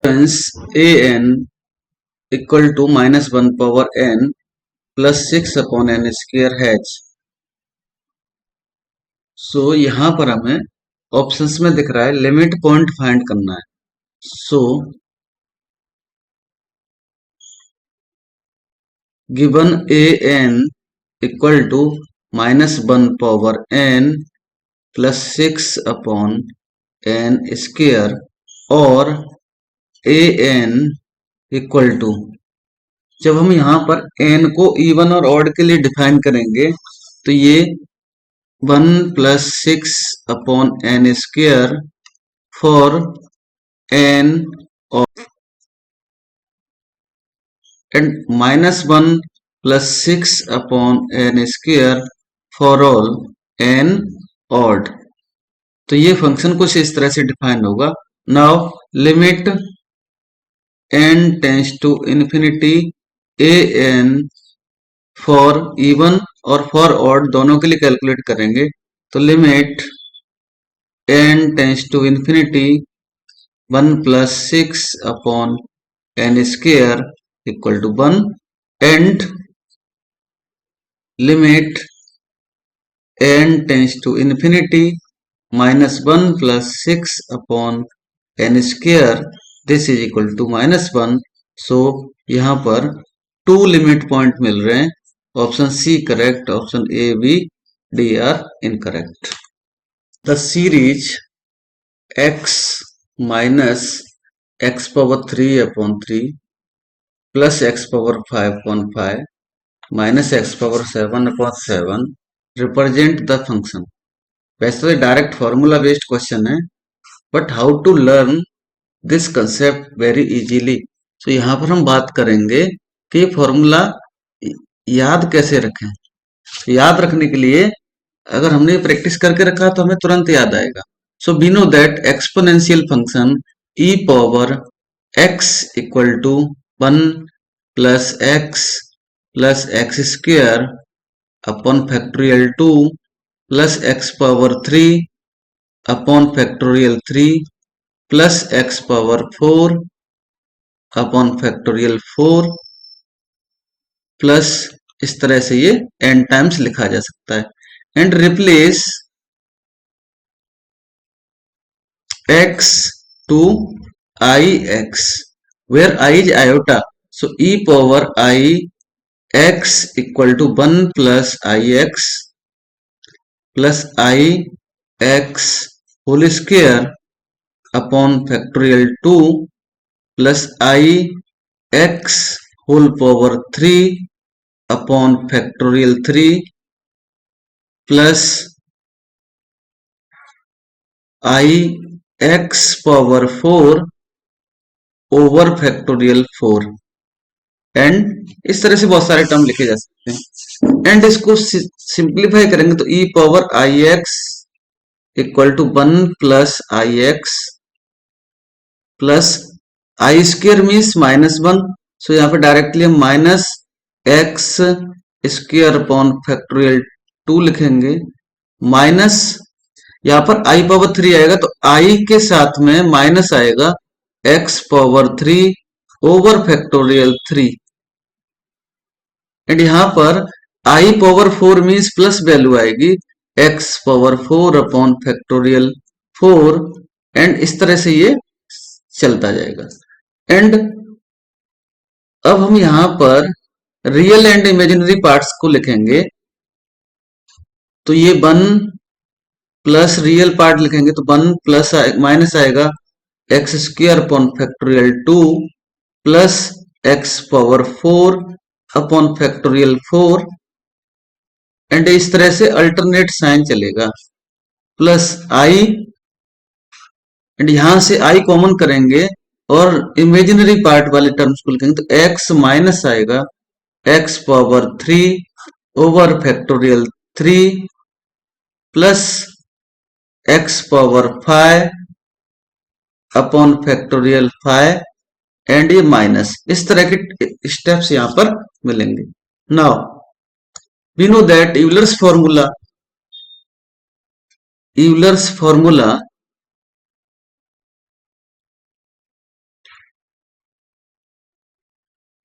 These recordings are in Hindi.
hence an equal to -1 power n plus 6 upon n square h। सो यहाँ पर हमें ऑप्शंस में दिख रहा है लिमिट पॉइंट फाइंड करना है। So given a n equal to -1 power n plus 6 upon n square और ए एन इक्वल टू, जब हम यहाँ पर n को इवन और ऑड के लिए डिफाइन करेंगे तो ये 1 plus 6 upon n square for n and -1 plus 6 upon n square for all n odd. तो ये फंक्शन कुछ इस तरह से डिफाइन होगा। Now limit n tends to infinity a n for even और फॉर ऑड दोनों के लिए कैलकुलेट करेंगे। तो limit n tends to infinity 1 plus 6 upon n square equal to 1 and limit n tends to infinity -1 plus 6 upon n square this is equal to -1। So यहाँ पर 2 लिमिट पॉइंट मिल रहे हैं। Option C correct, option A B D are incorrect. The series x minus x power 3 upon 3 plus x power 5 upon 5 minus x power 7 upon 7 represent the function. वैसे तो डायरेक्ट फॉर्मूला बेस्ड क्वेश्चन है, but how to learn this concept very easily. तो यहाँ पर हम बात करेंगे कि फॉर्मूला याद कैसे रखें। याद रखने के लिए अगर हमने प्रैक्टिस करके रखा तो हमें तुरंत याद आएगा। So we know that exponential function e power x equal to 1 plus x square upon factorial 2 plus x power 3 upon factorial 3 plus x power 4 upon factorial 4 plus इस तरह से ये n टाइम्स लिखा जा सकता है। And replace x to ix where I is iota, so e power I x equal to 1 plus ix plus I x whole square upon factorial 2 plus I x whole power 3 upon factorial 3 plus I x power 4 over factorial 4 and इस तरह से बहुत सारे टर्म लिखे जा सकते हैं। एंड इसको सिंप्लीफाई करेंगे तो e power i x equal to 1 plus i x plus i square means -1, so यहाँ पे डायरेक्टली हम minus x square upon factorial 2 लिखेंगे माइनस यहाँ पर i पावर 3 आएगा तो i के साथ में माइनस आएगा x power 3 over factorial 3 and यहाँ पर i power 4 means plus value आएगी x power 4 upon factorial 4 and इस तरह से ये चलता जाएगा। एंड अब हम यहाँ पर रियल एंड इमेजिनरी पार्ट्स को लिखेंगे तो ये 1 प्लस रियल पार्ट लिखेंगे तो 1 प्लस माइनस आएगा x square upon factorial 2 plus x power 4 upon factorial 4 and इस तरह से अल्टरनेट साइन चलेगा प्लस आई एंड यहां से आई कॉमन करेंगे और इमेजिनरी पार्ट वाले टर्म्स को लिखेंगे तो एक्स माइनस आएगा x power 3 over factorial 3 plus x power 5 upon factorial 5 and ये माइनस, इस तरह के स्टेप्स यहां पर मिलेंगे। Now we know that Euler's formula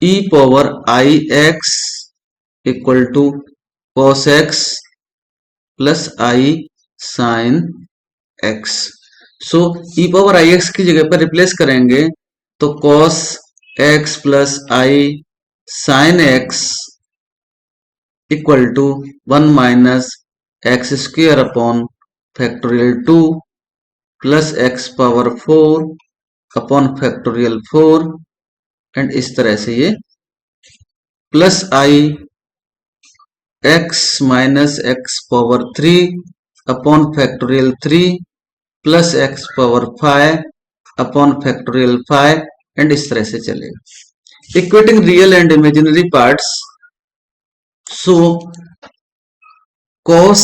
e power i x equal to cos x plus i sine x. So ई पावर आई एक्स की जगह पर रिप्लेस करेंगे तो cos x plus i sine x equal to 1 minus x square upon factorial 2 plus x power 4 upon factorial 4 and इस तरह से ये plus i x minus x power 3 upon factorial 3 plus x power 5 upon factorial 5 and इस तरह से चलेगा। Equating real and imaginary parts, so cos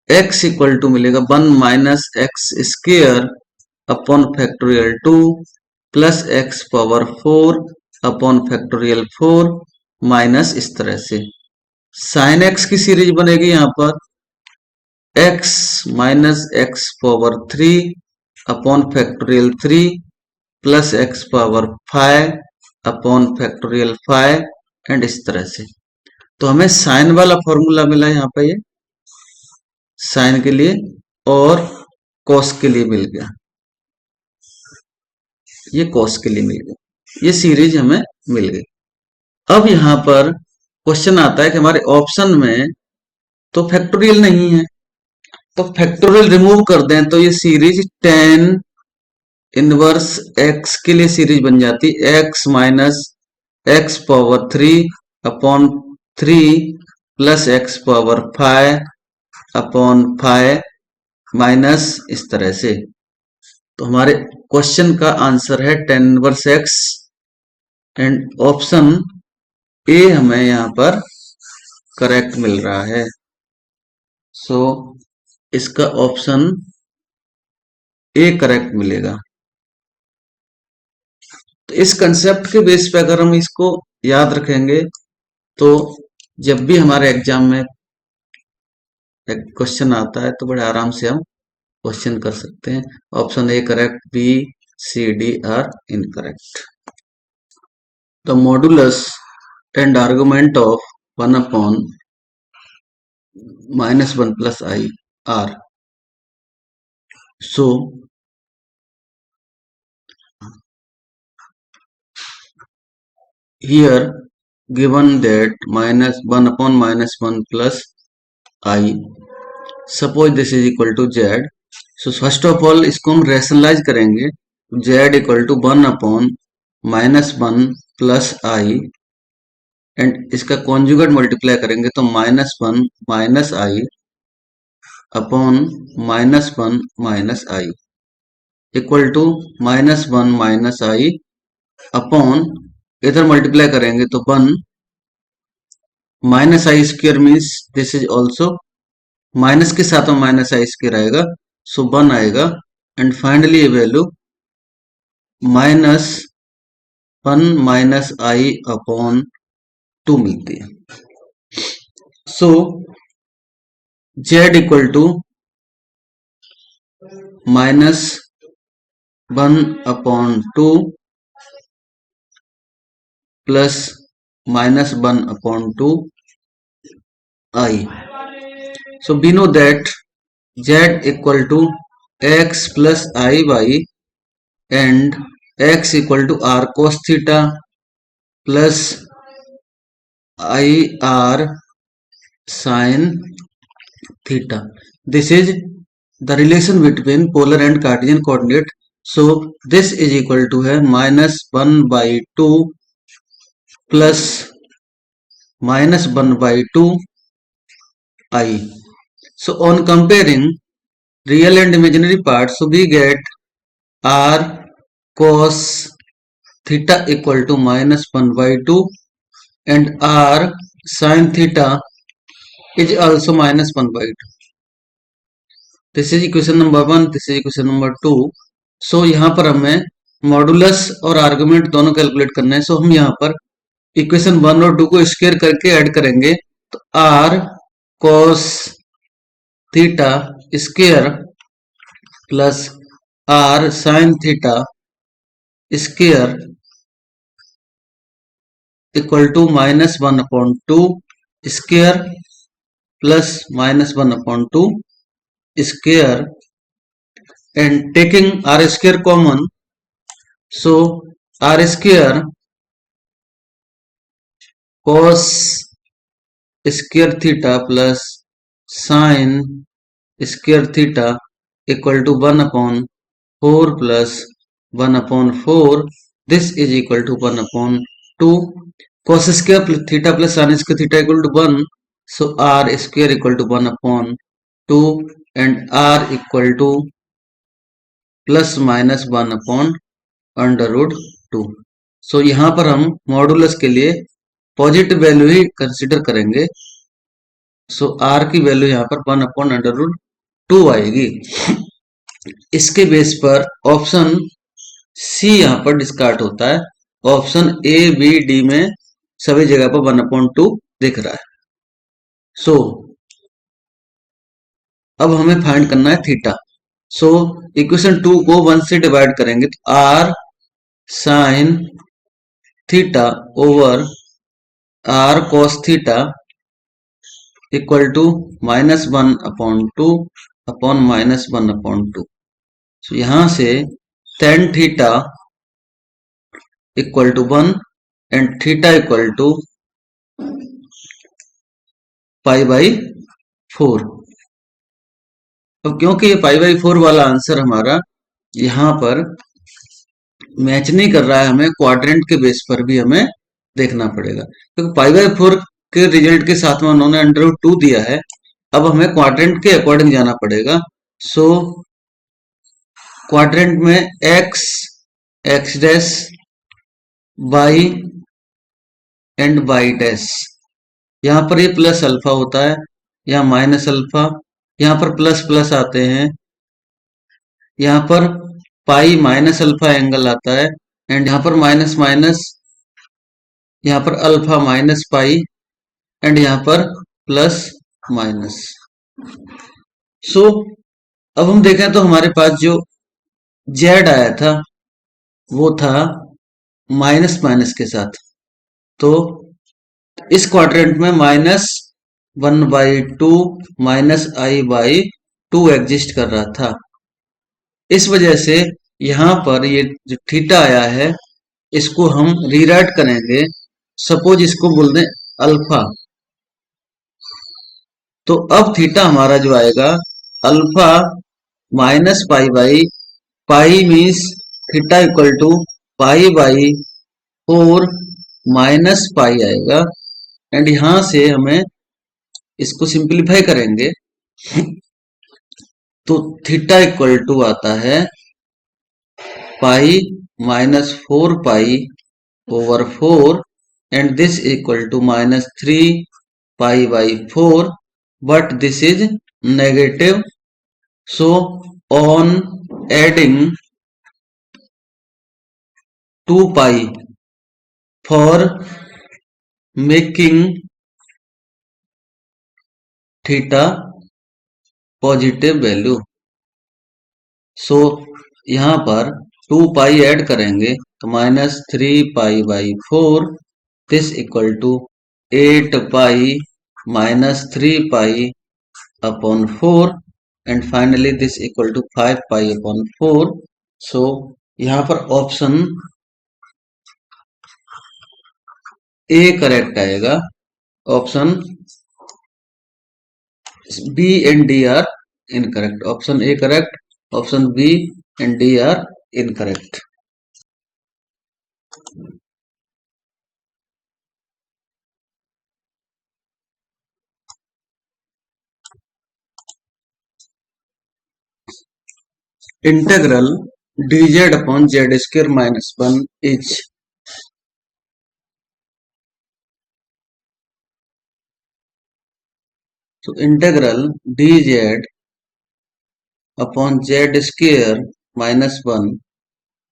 x equal to मिलेगा 1 minus x square upon factorial 2 plus x power 4 upon factorial 4 minus इस तरह से साइन एक्स की सीरीज बनेगी यहां पर x minus x power 3 upon factorial 3 plus x power 5 upon factorial 5 and इस तरह से। तो हमें साइन वाला फॉर्मूला मिला यहाँ पे, ये साइन के लिए और कॉस के लिए मिल गया, ये कॉस के लिए मिल गया, ये सीरीज हमें मिल गई। अब यहाँ पर क्वेश्चन आता है कि हमारे ऑप्शन में तो फैक्टोरियल नहीं है, तो फैक्टोरियल रिमूव कर दें तो ये सीरीज tan इनवर्स x के लिए सीरीज बन जाती x minus x power 3 upon 3 plus x power 5 upon 5 minus इस तरह से। तो हमारे क्वेश्चन का आंसर है tan inverse x and option A हमें यहां पर करेक्ट मिल रहा है। सो इसका ऑप्शन ए करेक्ट मिलेगा। तो इस कंसेप्ट के बेस पे अगर हम इसको याद रखेंगे तो जब भी हमारे एग्जाम में एक क्वेश्चन आता है तो बड़े आराम से हम क्वेश्चन कर सकते हैं। Option A correct, B C D are incorrect. The modulus and argument of 1 upon minus 1 plus i are. So here given that minus 1 upon minus 1 plus I, suppose this is equal to z, so first of all इसको हम rationalize करेंगे, z equal to 1 upon minus 1 plus I and इसका कॉन्जुगेट मल्टीप्लाई करेंगे तो minus 1 minus i upon minus 1 minus i equal to minus 1 minus i upon इधर मल्टीप्लाई करेंगे तो 1 minus i square means this is also minus के साथ में माइनस आई स्क्वायर आएगा, सो 1 आएगा एंड फाइनली ये value minus 1 minus i upon 2 मिलती है। So z equal to minus 1 upon 2 plus minus 1 upon 2 I. So we know that z equal to x plus iy and x equal to r cos theta plus I r sin theta. This is the relation between polar and Cartesian coordinate. So this is equal to है minus 1 by 2 plus minus 1 by 2 I. So on comparing real and imaginary parts, so we get r cos theta equal to minus 1 by 2 and r sin theta is also minus 1 by 2. This is equation number 1, this is equation number 2. So यहाँ पर हमें मॉडुलस और आर्गुमेंट दोनों कैलकुलेट करना है। सो हम यहाँ पर इक्वेशन 1 और 2 को स्क्वायर करके ऐड करेंगे तो r cos theta square plus r sin theta square equal to -1/2 square plus -1/2 square, and taking r square common, so r square cos square theta plus sin square theta equal to 1/4 plus 1/4. This is equal to 1/2. Cos square plus theta plus sin square theta equal to 1. So r square equal to 1/2 and r equal to plus minus 1/√2. सो यहाँ पर हम मॉडुलस के लिए पॉजिटिव वैल्यू ही कंसिडर करेंगे. सो r की वैल्यू यहाँ पर 1/√2 आएगी. इसके बेस पर ऑप्शन सी यहाँ पर डिस्कार्ड होता है. ऑप्शन ए बी डी में सभी जगह पर 1/2 दिख रहा है. सो अब हमें फाइंड करना है थीटा. सो इक्वेशन 2 को 1 से डिवाइड करेंगे तो r sine theta over r cos theta equal to -1/2 upon -1/2. So यहां से tan theta equal to 1 and theta equal to π/4. अब क्योंकि ये π/4 वाला आंसर हमारा यहाँ पर मैच नहीं कर रहा है, हमें क्वाड्रेंट के बेस पर भी हमें देखना पड़ेगा, क्योंकि π/4 के रिजल्ट के साथ में उन्होंने √2 दिया है. अब हमें क्वाड्रेंट के अकॉर्डिंग जाना पड़ेगा. सो क्वाड्रेंट में x dash y and y dash, यहाँ पर ये प्लस अल्फा होता है, यहाँ माइनस अल्फा, यहाँ पर प्लस प्लस आते हैं, यहाँ पर पाई माइनस अल्फा एंगल आता है, एंड यहाँ पर माइनस माइनस, यहाँ पर अल्फा माइनस पाई, एंड यहाँ पर प्लस माइनस. सो अब हम देखें तो हमारे पास जो z आया था वो था माइनस माइनस के साथ. तो इस क्वाड्रेंट में -1/2 -i/2 एग्जिस्ट कर रहा था. इस वजह से यहाँ पर ये जो थीटा आया है इसको हम रीराइट करेंगे. सपोज इसको बोल दें अल्फा, तो अब थीटा हमारा जो आएगा alpha minus pi means theta equal to π/4 minus pi आएगा. एंड यहां से हमें इसको सिंप्लीफाई करेंगे तो थीटा इक्वल टू आता है π-4π/4 and this equal to -3π/4, but this is negative. So on adding 2π for making theta positive value. So यहाँ पर 2π ऐड करेंगे तो -3π/4, this equal to 8π -3π/4, and finally this equal to 5π/4. So यहाँ पर ऑप्शन ए करेक्ट आएगा. Option B and D are incorrect. Option A correct, option B and D are incorrect. Integral dz upon z square minus 1 is. So integral dz upon z square minus 1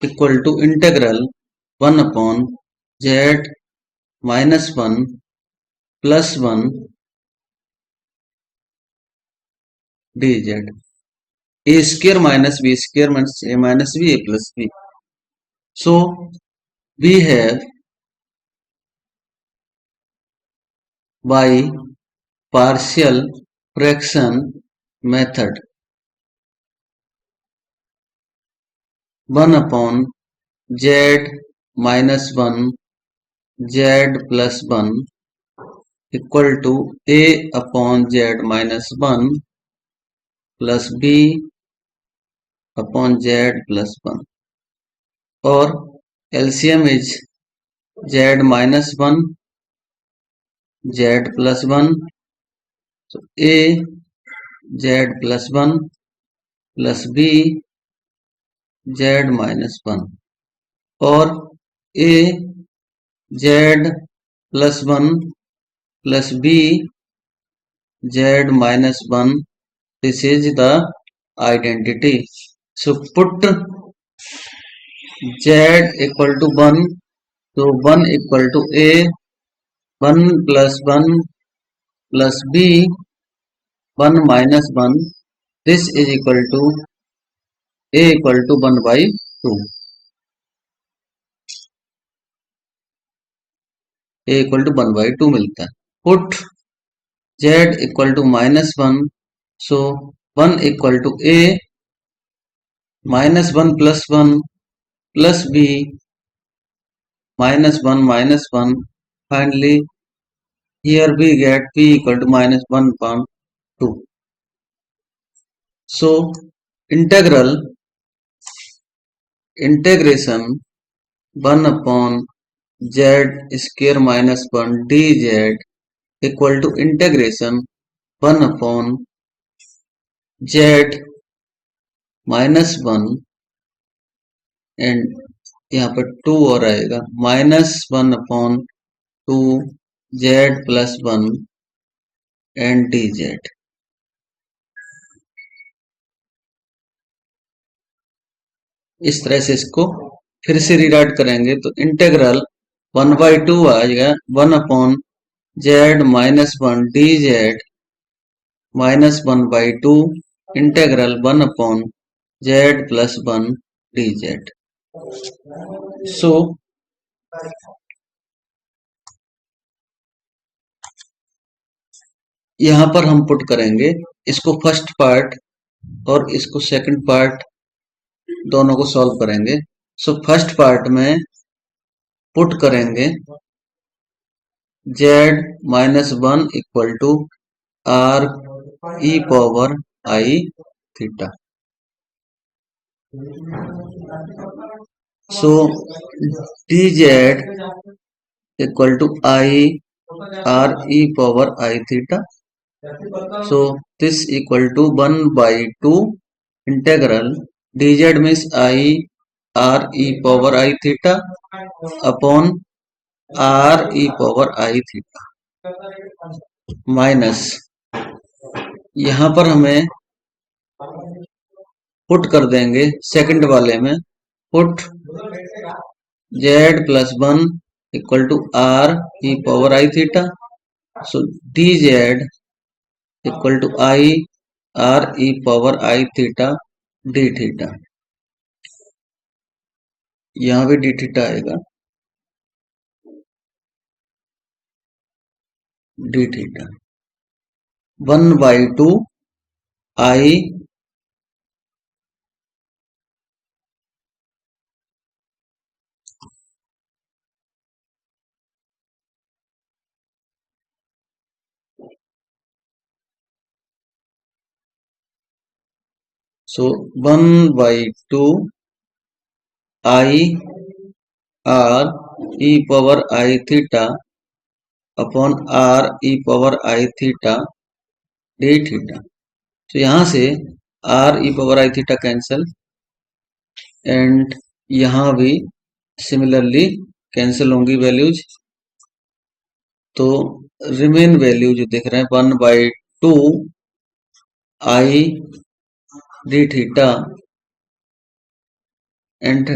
equal to integral 1 upon z minus 1 plus 1 dz. A square minus b square minus a minus b a plus b. So we have by partial fraction method 1 upon z minus 1 z plus 1 equal to a upon z minus 1 plus b upon z plus 1 और LCM is z minus 1 z plus 1 so a z plus 1 plus b z minus 1 और a z plus 1 plus b z minus 1. This is the identity. So put z equal to 1. So 1 equal to a, 1 plus 1 plus b, 1 minus 1. This is equal to a equal to 1 by 2. a equal to 1 by 2 मिलता है. Put z equal to minus 1. So 1 equal to a, minus 1 plus 1 plus b, minus 1 minus 1. Finally, here we get p equal to minus 1 upon 2. So integration 1 upon z square minus 1 dz equal to integration 1 upon z minus 1 and यहाँ पर 2 और आएगा minus 1 upon 2 z plus 1 and dz. इस तरह से इसको फिर से रिराइट करेंगे तो इंटेग्रल 1 by 2 आ जाएगा 1 upon z minus 1 dz minus 1 by 2 integral 1 upon z plus 1 dz. So यहाँ पर हम पुट करेंगे इसको फर्स्ट पार्ट और इसको सेकंड पार्ट दोनों को सॉल्व करेंगे. सो फर्स्ट पार्ट में पुट करेंगे z minus 1 equal to r e power I theta. So dz equal to I r e power I theta. So this equal to 1 by 2 integral dz means I r e power I theta upon r e power I theta minus यहाँ पर हमें पुट कर देंगे सेकंड वाले में put z plus 1 equal to r e power I theta. So dz equal to I r e power I theta d theta. यहाँ भी d theta आएगा d theta 1 by 2 I so 1 by 2 I r e power I theta upon r e power I theta d theta. तो यहाँ से r e power I theta cancel and यहाँ भी सिमिलरली कैंसिल होंगी वैल्यूज. तो रिमेन वैल्यू जो दिख रहे हैं 1 by 2 I D theta and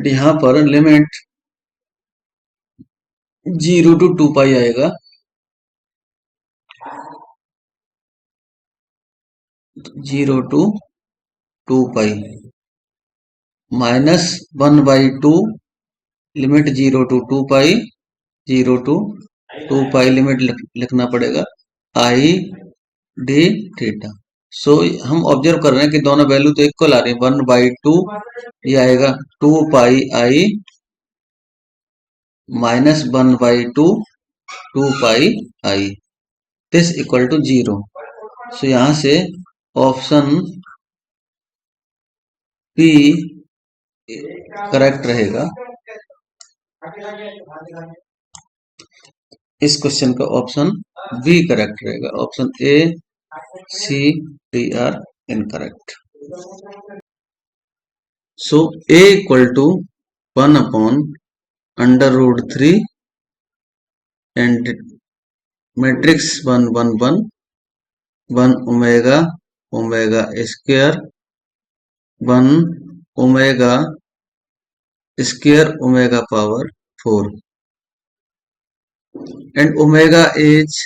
यहाँ पर लिमिट 0 to 2 पाई आएगा. 0 to 2 pi -1/2 limit 0 to 2 pi 0 to 2 pi limit लिखना पड़ेगा आई डी थीटा। सो हम ऑब्जर्व कर रहे हैं कि दोनों वैल्यू तो इक्वल आ रही है 1/2 ये आएगा 2 pi i -1/2 2 pi i this equal to 0। So यहां से ऑप्शन पी करेक्ट रहेगा। इस क्वेश्चन का ऑप्शन बी करेक्ट रहेगा। Option A C D are incorrect. So A equal to 1/√3 and matrix 1 1 1 1 omega omega square 1 omega square omega power 4 and omega is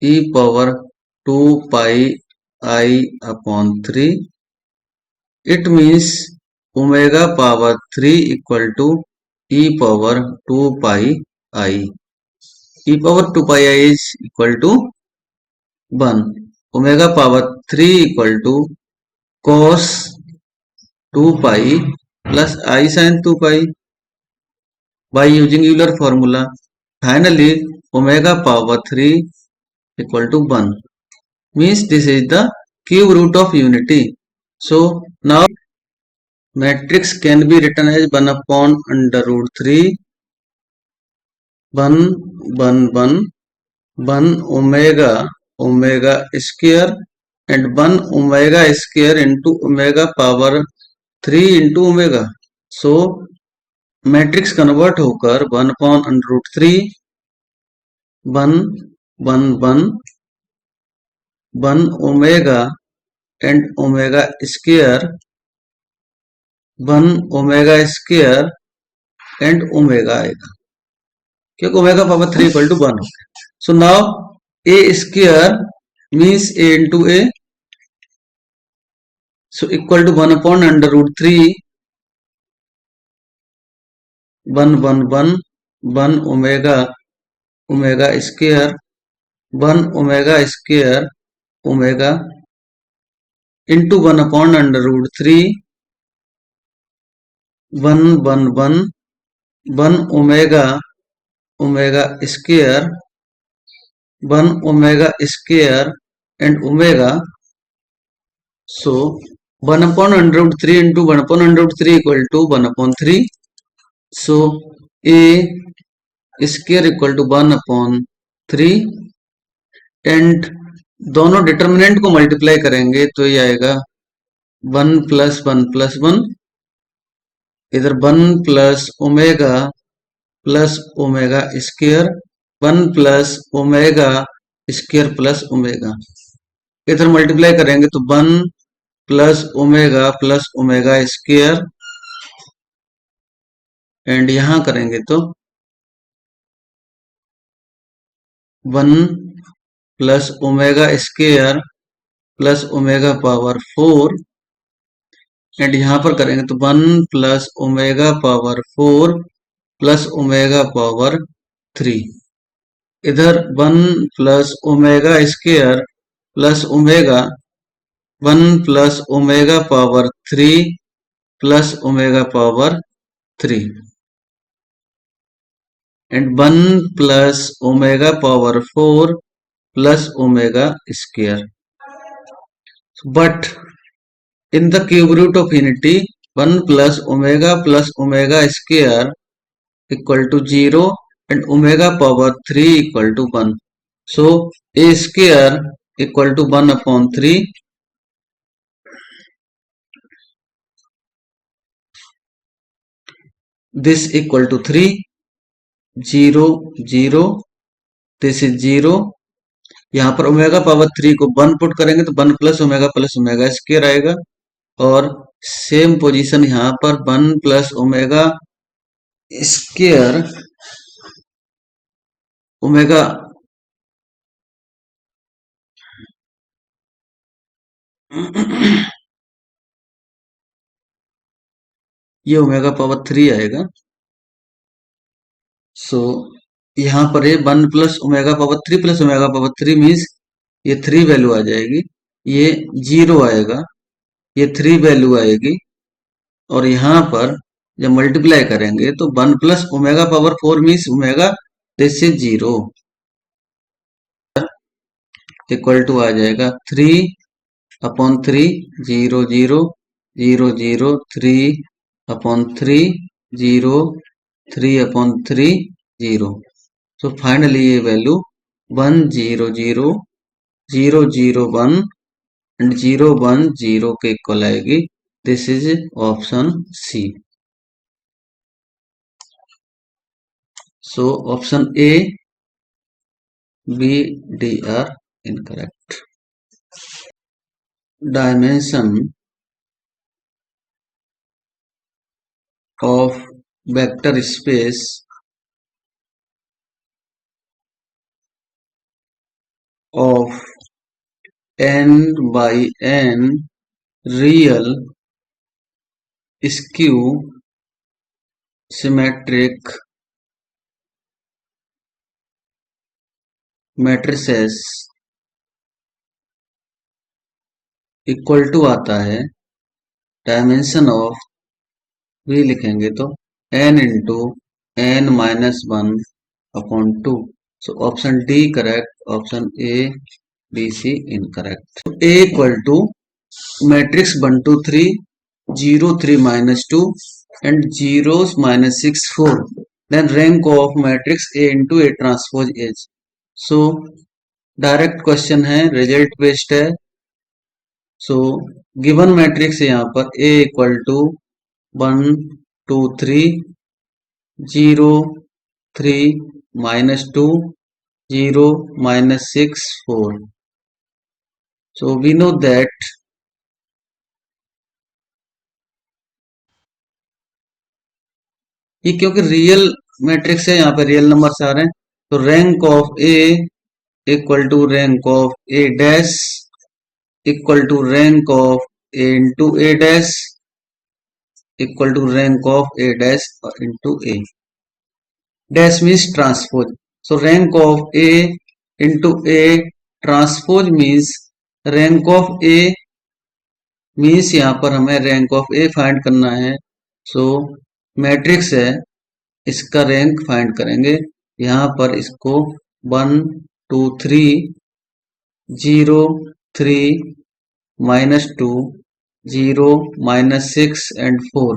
e power 2 pi I upon 3. It means omega power 3 equal to e power 2 pi I. E power 2 pi I is equal to 1. Omega power 3 equal to cos 2 pi plus I sin 2 pi by using Euler formula. Finally, omega power 3 equal to 1. Means this is the cube root of unity. So now matrix can be written as 1/√3 1 1 1 1 omega omega square and 1 omega square into omega power 3 into omega. So matrix convert होकर 1/√3 1 1 1 1 omega and omega square 1 omega square and omega आएगा क्योंकि ओमेगा पावर 3 इक्वल टू 1 हो गया। So now A square means A into A so equal to 1/√3 1 1 1 1 omega omega square 1 omega square omega into 1/√3 1 1 1 1 omega omega square 1 omega square and omega. So 1/√3 into 1/√3 equal to 1/3. So a square equal to 1/3 and दोनों डिटर्मिनेंट को मल्टीप्लाई करेंगे तो ये आएगा 1 + 1 + 1 इधर 1 + omega square 1 + omega square plus omega इधर मल्टीप्लाई करेंगे तो 1 + ओमेगा स्क्वायर एंड यहां करेंगे तो 1 + omega square plus omega power 4 and यहां पर करेंगे तो 1 + omega power 4 plus omega power 3 इधर 1 + omega square plus omega 1 + omega power 3 plus omega power 3 and 1 + omega power 4 plus omega square. But in the cube root of unity 1 plus omega square equal to 0 and omega power 3 equal to 1. So a square equal to 1/3 this equal to 3 0 0 this is 0 यहाँ पर ओमेगा पावर 3 को 1 पुट करेंगे तो 1 प्लस ओमेगा स्क्वायर आएगा और सेम पोजीशन यहाँ पर 1 + ओमेगा स्क्वायर ओमेगा ये ओमेगा पावर 3 आएगा। सो यहाँ पर ये 1 plus omega power 3 plus omega power 3 means ये 3 वैल्यू आ जाएगी, ये 0 आएगा, ये 3 वैल्यू आएगी, और यहाँ पर जब मल्टीप्लाई करेंगे तो 1 plus omega power 4 means omega, this is 0 equal to आ जाएगा 3/3 0 0 0 0 3/3 0 3/3 0। सो फाइनली ये वैल्यू 1 0 0 0 0 1 एंड 0 1 0 के इक्वल आएगी। This is option C. So option A, B, D are incorrect. Dimension of vector space of n by n real skew symmetric matrices equal to आता है डायमेंशन ऑफ, भी लिखेंगे तो n into n minus 1/2। So option D correct, option A B C incorrect. A equal to matrix 1 2 3 0 3 minus 2 and 0 minus 6 4, then rank of matrix A into A transpose is। so direct question है, रिजल्ट बेस्ड है। सो गिवन मैट्रिक्स है यहाँ पर A equal to 1 2 3 0 3 minus 2 0 minus 6 4। so we know that ये क्योंकि रियल मैट्रिक्स है, यहाँ पे रियल नंबर्स आ रहे हैं, तो rank of A equal to rank of A dash equal to rank of A into A dash equal to rank of A dash into A dash means transpose. So rank of A into A transpose means rank of A means यहाँ पर हमें रैंक ऑफ ए फाइंड करना है। सो मैट्रिक्स है, इसका रैंक फाइंड करेंगे। यहाँ पर इसको 1 2 3 0 3 minus 2 0 minus 6 and 4,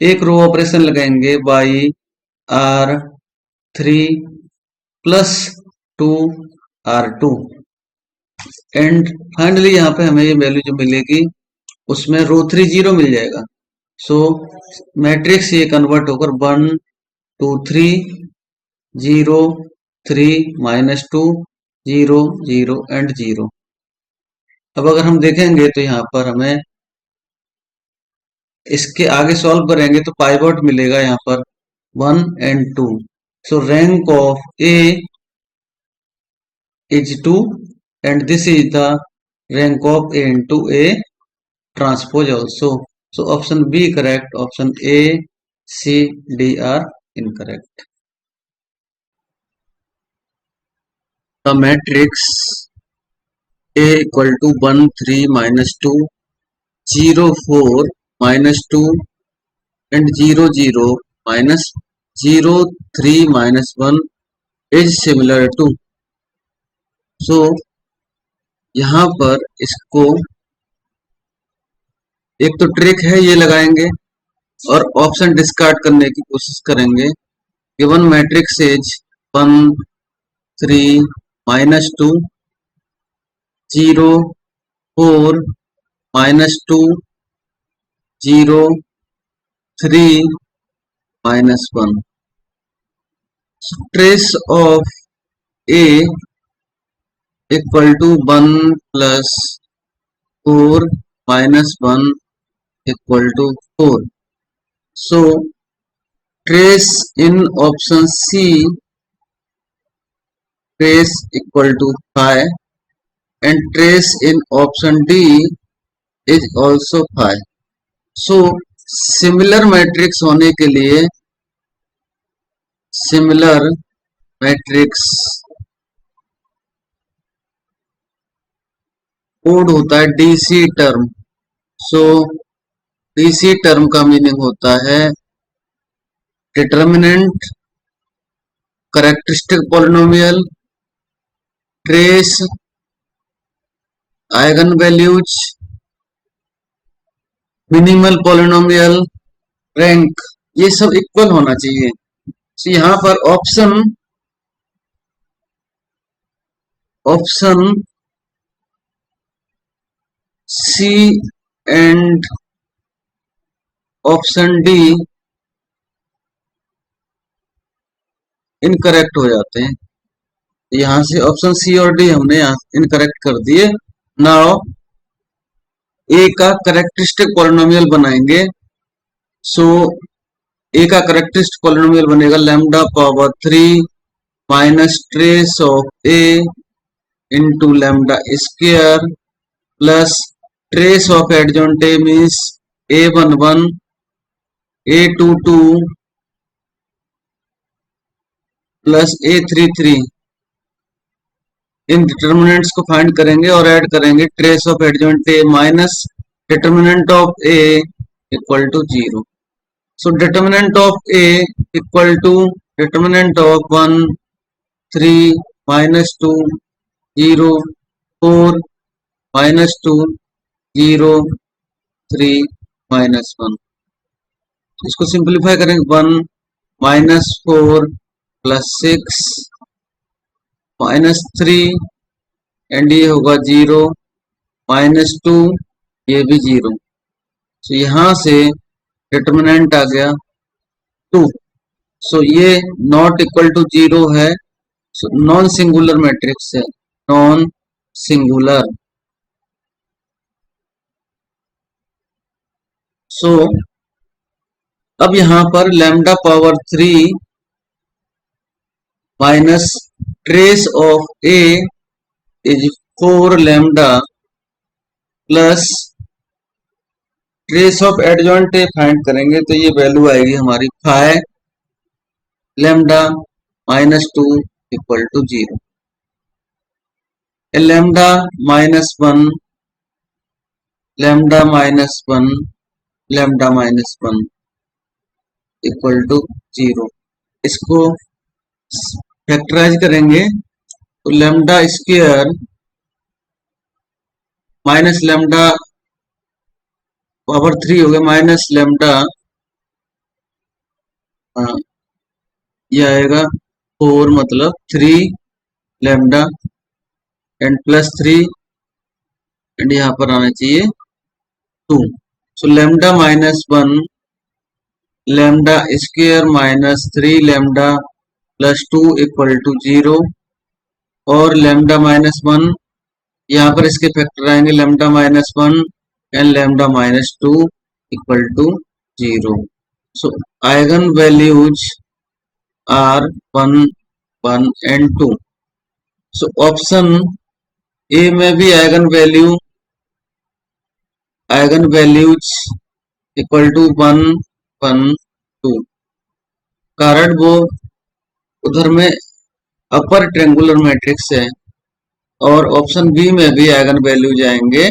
एक रो ऑपरेशन लगाएंगे by R 3 plus 2 R2 and finally यहाँ पे हमें ये वैल्यू जो मिलेगी उसमें रो 3 0 मिल जाएगा। सो मैट्रिक्स ये कन्वर्ट होकर 1 2 3 0 3 minus 2 0 0 एंड 0। अब अगर हम देखेंगे तो यहाँ पर हमें इसके आगे सॉल्व करेंगे तो पाइवट मिलेगा यहाँ पर 1 and 2। So rank of A is 2 and this is the rank of A into A transpose also. So option B correct, option A C D are incorrect. The matrix A equal to 1 3 minus 2 0 4 minus 2 and 0 0 minus 0 3 minus 1 is similar to। so यहाँ पर इसको एक तो ट्रिक है ये लगाएंगे और ऑप्शन डिस्कार्ड करने की कोशिश करेंगे। Given matrix is 1 3 minus 2 0 4 minus 2 0 3 minus 1। trace of A equal to 1 plus 4 minus 1 equal to 4। so trace in option C, trace equal to 5 and trace in option D is also 5। so similar matrix होने के लिए सिमिलर मैट्रिक्स कोड होता है डीसी टर्म। सो डीसी टर्म का मीनिंग होता है determinant, characteristic polynomial, trace, eigen values, minimal polynomial, rank, ये सब इक्वल होना चाहिए। तो यहाँ पर option C and option D incorrect हो जाते हैं। यहाँ से ऑप्शन सी और डी हमने यहाँ इनकरेक्ट कर दिए। नाउ ए का करेक्टरिस्टिक पॉलिनोमियल बनाएंगे। सो ए का करेक्टरिस्टिक पॉलिनोमियल बनेगा lambda power 3 minus trace of A into lambda square plus trace of adjoint A means A11 A22 plus A33। इन डिटर्मिनेंट्स को फाइंड करेंगे और ऐड करेंगे trace of adjoint A minus determinant of A equal to 0। So determinant of A equal to determinant of 1 3 minus 2 0 4 minus 2 0 3 minus 1। इसको सिंप्लीफाई करेंगे 1 माइनस 4 प्लस 6 माइनस 3 एंड ये होगा 0 माइनस 2 ये भी 0। तो यहाँ से डिटर्मिनेंट आ गया 2। सो ये नॉट इक्वल टू 0 है। सो नॉन सिंगुलर मैट्रिक्स है, नॉन सिंगुलर। सो अब यहाँ पर lambda power 3 minus trace of A is 4 lambda plus trace of adjoint A find करेंगे तो ये वैल्यू आएगी हमारी 5 lambda minus 2 equal to 0। Lambda minus 1 lambda minus 1 lambda minus 1 equal to 0। इसको फैक्टराइज करेंगे तो lambda square minus lambda power 3 हो गया माइनस लैम्डा, ये आएगा 4 मतलब 3 लैम्डा एंड प्लस 3 एंड यहाँ पर आना चाहिए 2। So lambda minus 1 lambda square minus 3 lambda plus 2 equal to 0 और लैम्डा माइनस 1 यहाँ पर इसके फैक्टर आएंगे lambda minus 1 and lambda minus 2 equal to 0। So eigen values are 1 1 and 2। So option A में भी आइगन वैल्यूज इक्वल टू 1 1 2, कारण वो उधर में अपर ट्रेंगुलर मैट्रिक्स है। और ऑप्शन बी में भी आइगन वैल्यूज आएंगे,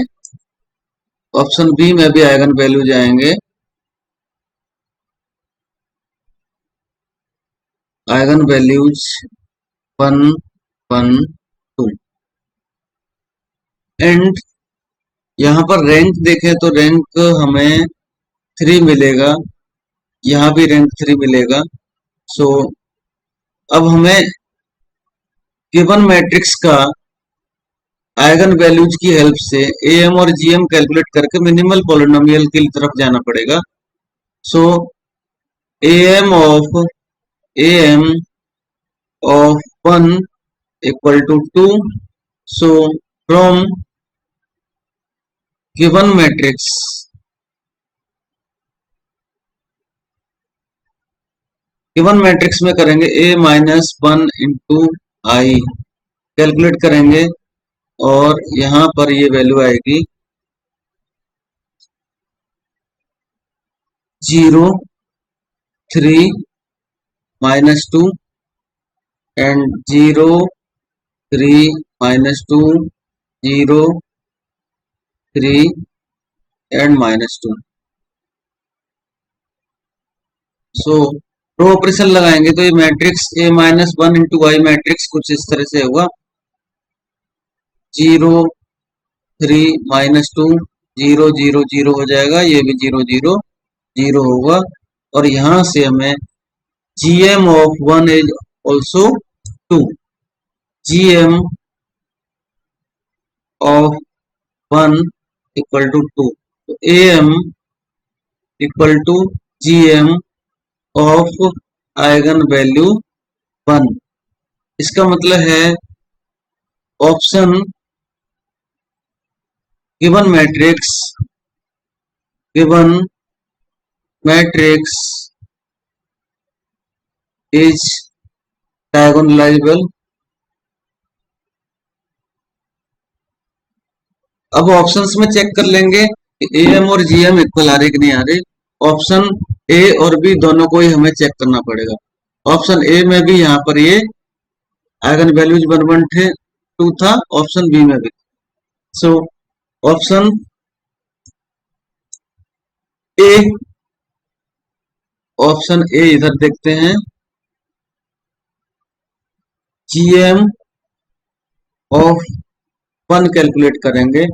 ऑप्शन बी में भी आइगन वैल्यूज आएंगे, आइगन वैल्यूज 1 1 2 एंड यहाँ पर रैंक देखें तो रैंक हमें 3 मिलेगा, यहाँ भी रैंक 3 मिलेगा। सो अब हमें गिवन मैट्रिक्स का आइगन वैल्यूज की हेल्प से एएम और जीएम कैलकुलेट करके मिनिमल पॉलिनोमियल की तरफ जाना पड़ेगा। So AM of 1 equal to 2। So from given matrix में करेंगे a minus 1 into I calculate करेंगे और यहाँ पर ये वैल्यू आएगी 0, 3, -2 and 0, 3, -2, 0, 3 and -2. So row operation लगाएंगे तो ये matrix A-1 into Y matrix कुछ इस तरह से होगा। 0, 3, -2, 0, 0, 0 हो जाएगा, ये भी 0, 0, 0 होगा। और यहां से हमें GM of 1 is also 2, GM of 1 equal to 2, तो AM equal to GM of eigen value 1। इसका मतलब है option given matrix is diagonalisable. अब ऑप्शंस में चेक कर लेंगे कि AM और GM इक्वल आ रहे कि नहीं आ रहे। ऑप्शन ए और बी दोनों को ही हमें चेक करना पड़ेगा। ऑप्शन ए में भी यहाँ पर ये आइगन वैल्यूज 1, 1 थे, 2 था। ऑप्शन बी में भी। सो ऑप्शन ए इधर देखते हैं, GM ऑफ 1 कैलकुलेट करेंगे।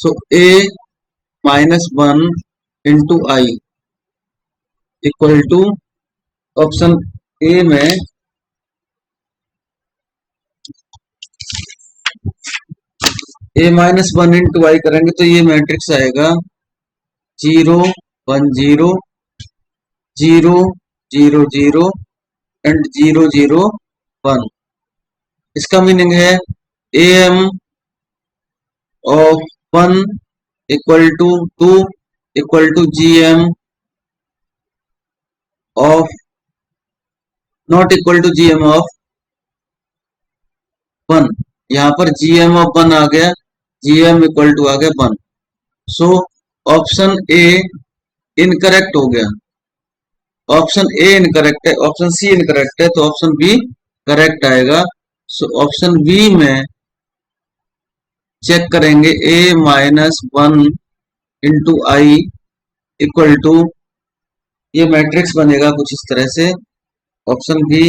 So A-1 into I equal to option A में A-1 इंटू आई करेंगे तो ये मैट्रिक्स आएगा 0, 1, 0, 0, 0, 0 एंड 0, 0, 1। इसका मीनिंग है AM of 1 equal to 2 equal to GM of not equal to GM of 1। यहाँ पर GM ऑफ 1 आ गया, GM इक्वल टू आ गया 1। सो ऑप्शन ए इनकरेक्ट हो गया। ऑप्शन ए इनकरेक्ट है, ऑप्शन सी इनकरेक्ट है, तो ऑप्शन बी करेक्ट आएगा। सो ऑप्शन बी में चेक करेंगे A-1 into I equal to, ये मैट्रिक्स बनेगा कुछ इस तरह से। Option B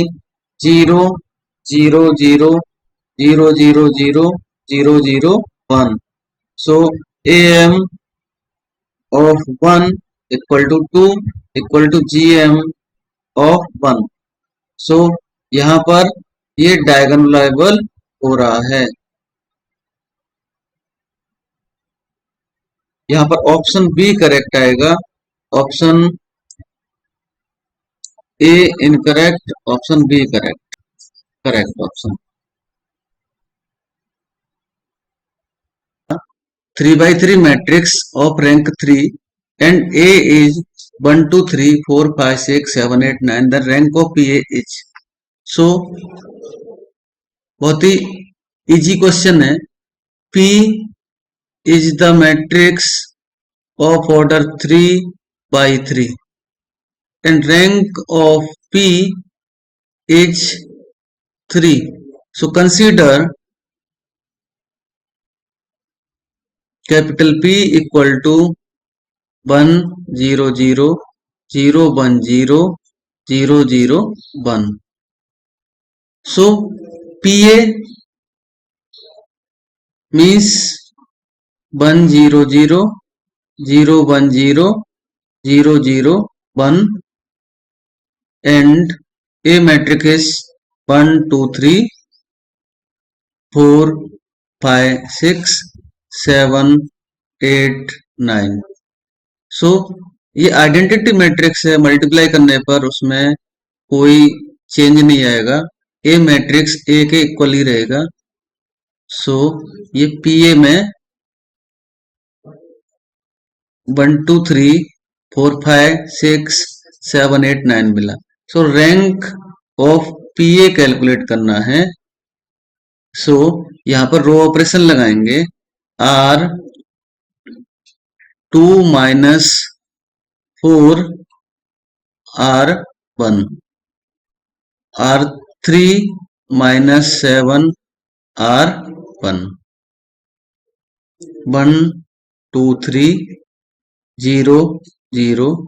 0, 0, 0, 0, 0, 0, 0, 0, 1। So AM of 1 equal to 2 equal to GM of 1। So यहाँ पर ये डायगोनलाइजेबल हो रहा है। यहाँ पर ऑप्शन बी करेक्ट आएगा, option A incorrect, option B correct. Correct option 3 by 3 matrix of rank 3 and A is 1, 2, 3, 4, 5, 6, 7, 8, 9. The rank of PA is, so बहुत ही इजी क्वेश्चन है। P is the matrix of order 3 by 3 and rank of P is 3. So consider capital P equal to 1, 0, 0, 0, 1, 0, 0, 0, 1. So PA means 1, 0, 0, 0, 1, 0, 0, 0, 1 and A matrix is 1, 2, 3, 4, 5, 6, 7, 8, 9। सो ये आइडेंटिटी मैट्रिक्स है, मल्टीप्लाई करने पर उसमें कोई चेंज नहीं आएगा, ए मैट्रिक्स ए के इक्वल ही रहेगा। सो ये पीए में 1, 2, 3, 4, 5, 6, 7, 8, 9 मिला। सो रैंक ऑफ पीए कैलकुलेट करना है। सो यहाँ पर रो ऑपरेशन लगाएंगे, R 2 - 4 R1, R3 minus 7 R1, 1 2 3 0 0,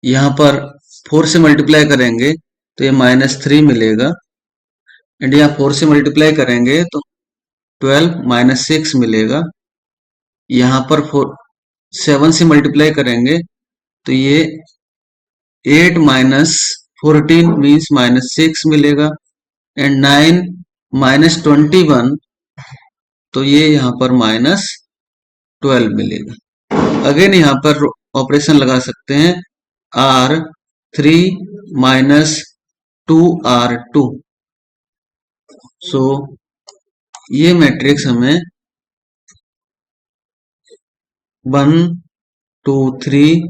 यहाँ पर 4 से मल्टीप्लाई करेंगे तो ये -3 मिलेगा, एंड यहाँ 4 से मल्टीप्लाई करेंगे तो 12 -6 मिलेगा, यहाँ पर 7 से मल्टीप्लाई करेंगे तो ये 8 -14 मीन्स -6 मिलेगा, एंड 9 -21 तो ये यहाँ पर -12 मिलेगा। अगेन यहाँ पर ऑपरेशन लगा सकते हैं, R3 minus 2R2, सो ये मैट्रिक्स हमें 1 2 3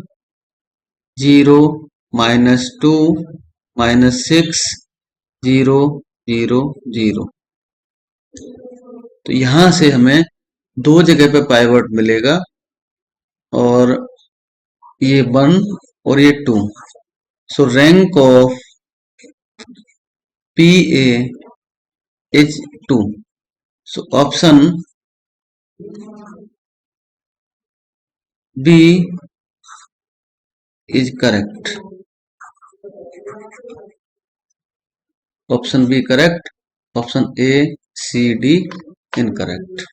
0 -2 -6 0 0 0, तो यहां से हमें दो जगह पे पाइवट मिलेगा, और ये 1 और ये 2, so rank of PA is 2, so option B is correct. Option B correct. Option A, C, D incorrect.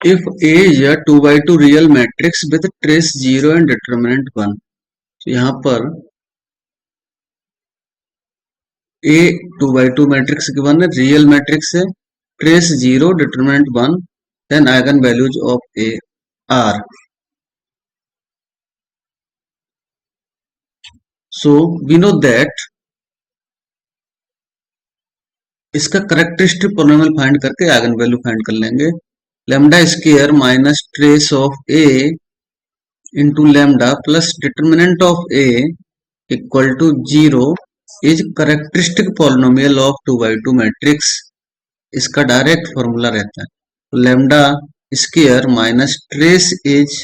If A is a 2 by 2 real matrix with trace 0 and determinant 1, तो यहाँ पर A 2 by 2 मैट्रिक्स गिवन है, रियल मैट्रिक्स है, trace 0, determinant 1, then eigen values of A are. So we know that इसका करेक्टरिस्टिक पॉलिनोमियल फाइंड करके आइगन वैल्यू फाइंड कर लेंगे, lambda square minus trace of A into lambda plus determinant of A equal to 0 is characteristic polynomial of 2 by 2 matrix. इसका डायरेक्ट फॉर्मूला रहता है lambda square minus trace is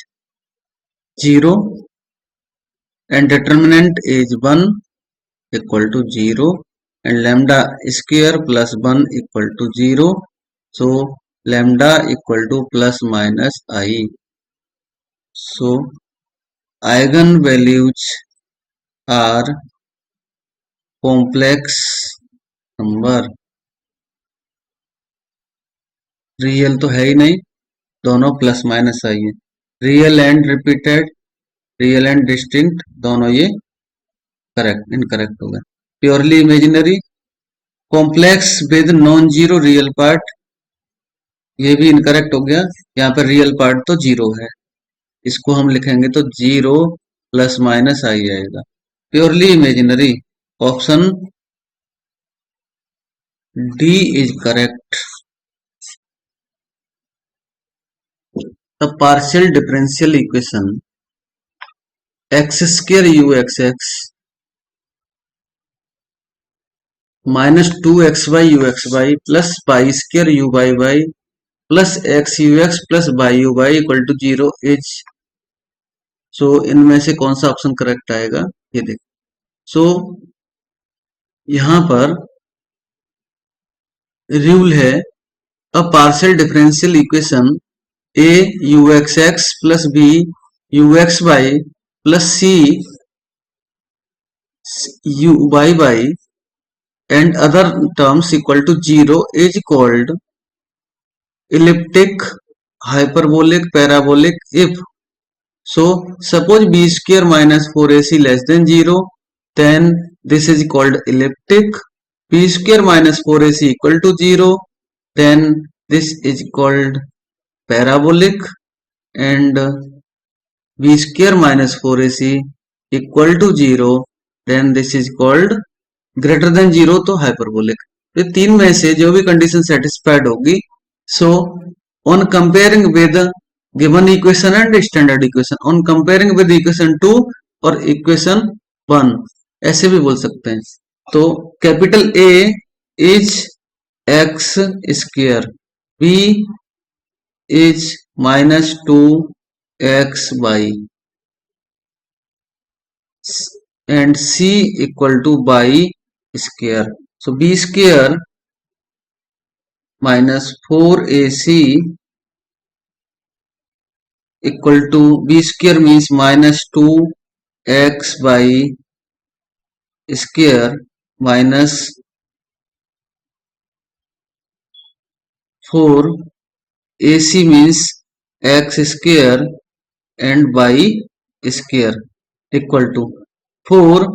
0 and determinant is 1 equal to 0, and lambda square plus 1 equal to 0, so lambda equal to plus minus I, so eigen values are complex number, real तो है ही नहीं, दोनों प्लस माइनस आई है, real and repeated, real and distinct दोनों ये करेक्ट इनकरेक्ट हो गए, purely imaginary, complex with non zero real part, ये भी इनकरेक्ट हो गया, यहाँ पर रियल पार्ट तो 0 है, इसको हम लिखेंगे तो 0 प्लस माइनस आ जाएगा, purely imaginary, option D is correct. The partial differential equation x square u x x minus 2xy u x y plus y square u y y plus x u x plus y u y equal to 0 is, so इनमें से कौन सा ऑप्शन करेक्ट आएगा, ये देख, सो यहां पर रूल है a partial differential equation A u x x plus B u x y plus C u y y and other terms equal to 0 is called elliptic, hyperbolic, parabolic if, so suppose b square minus 4ac less than 0, then this is called elliptic, b square minus 4ac equal to 0, then this is called parabolic, and b square minus 4ac equal to 0, then this is called greater than 0 तो हाइपरबोलिक, तो तीन में से जो भी कंडीशन सेटिस्फाइड होगी, so on comparing with given equation and standard equation, on comparing with equation 2 और इक्वेशन 1 ऐसे भी बोल सकते हैं, तो capital A is x square, B is -2 x y, and c equal to by square. So b square minus 4ac equal to b square means minus 2x by square minus 4ac means x square and by square equal to 4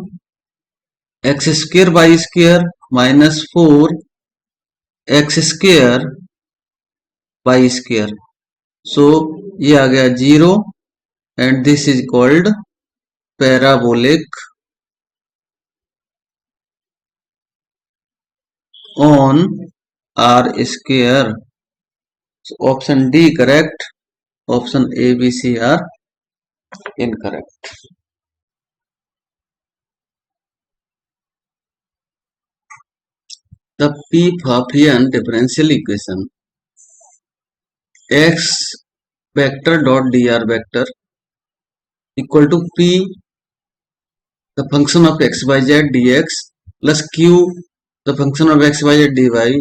x square by square minus 4 x square by square. So ये आ गया 0 and this is called parabolic on r square. So option D correct. Option A, B, C are incorrect. The P-Pfaffian differential equation x vector dot dr vector equal to P the function of x by z dx plus q the function of x by z dy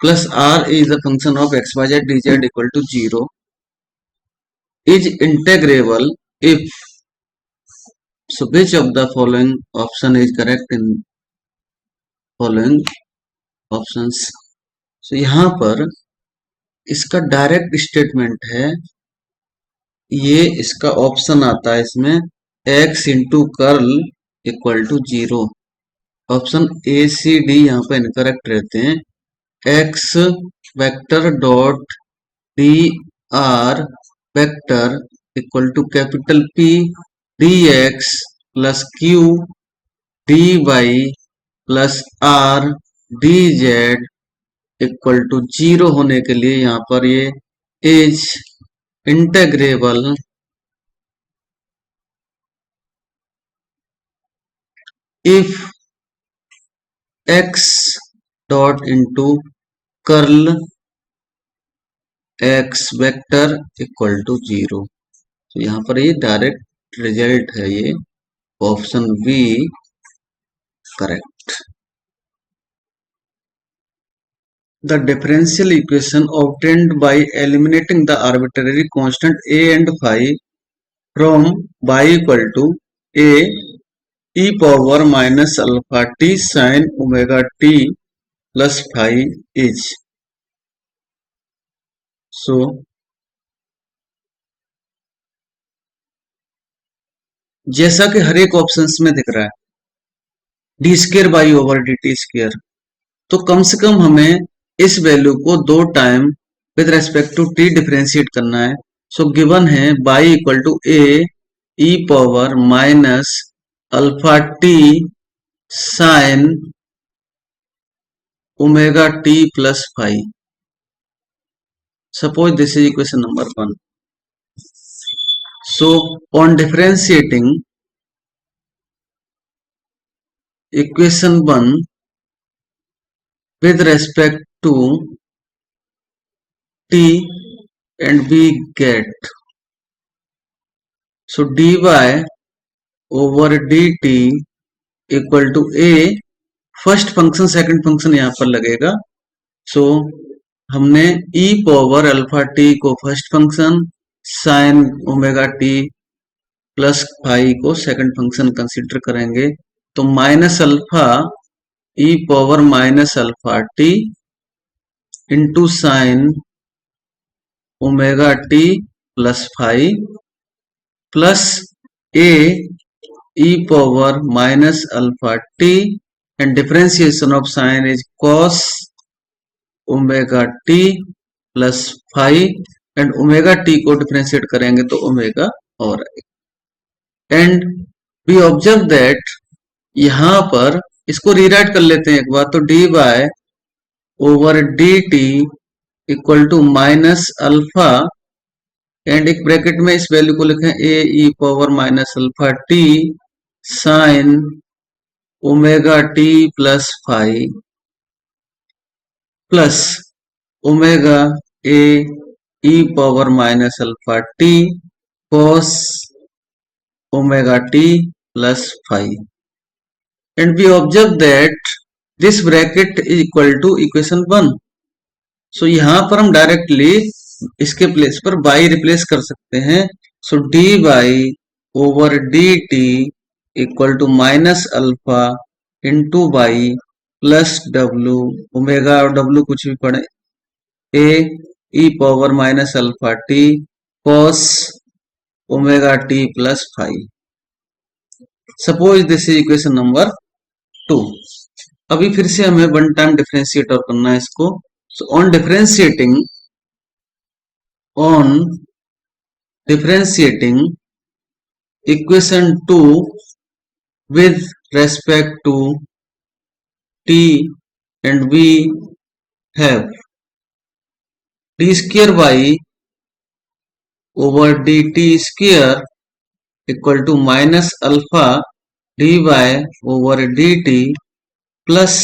plus r is the function of x by z dz equal to 0 is integrable if. So which of the following option is correct in following options? So यहाँ पर इसका डायरेक्ट स्टेटमेंट है, ये इसका ऑप्शन आता है इसमें x into curl equal to 0. Option A C D यहाँ पे इनकरेक्ट रहते हैं. x vector dot d r vector equal to capital P d x plus Q d y plus R d z equal to 0 होने के लिए यहाँ पर ये is integrable if x dot into curl x vector equal to 0. तो यहाँ पर ये डायरेक्ट रिजल्ट है, ये option B correct. The differential equation obtained by eliminating the arbitrary constant a and phi from y equal to a e power minus alpha t sin omega t plus phi is. So जैसा कि हर एक ऑप्शंस में दिख रहा है d square y over D t square, तो कम से कम हमें इस वैल्यू को 2 time with respect to t differentiate करना है. सो गिवन है y equal to A E power minus alpha t sine omega T plus phi. Suppose this is equation number 1. So on differentiating equation 1 with respect to t and we get so dy over dt equal to a. First function second function यहां पर लगेगा. सो हमने e पावर अल्फा टी को first function, sine omega T plus phi को सेकंड फंक्शन कंसीडर करेंगे. तो minus alpha e power minus alpha T into sine omega T plus phi plus A e power minus alpha T and differentiation of sine is cos omega T plus phi and omega T को डिफरेंशिएट करेंगे तो ओमेगा और एंड वी ऑब्जर्व दैट यहां पर इसको रीराइट कर लेते हैं एक बार. तो d by over D t equal to minus alpha and एक ब्रैकेट में इस वैल्यू को लिखें a E power minus alpha t sine omega T plus phi plus omega A E power minus alpha T cos omega t plus 5. And we observe that this bracket is equal to equation 1. So यहाँ पर हम डायरेक्टली इसके प्लेस पर बाई रिप्लेस कर सकते हैं. So d by over D t equal to minus alpha into by plus डब्लू, ओमेगा और डब्लू कुछ भी पड़े, a E power minus alpha T cos omega T plus 5. Suppose this is equation number 2. अभी फिर से हमें वन टाइम डिफरेंशिएट और करना है इसको. So on differentiating equation 2 with respect to t, and we have d square by over dt square equal to minus alpha dy over dt plus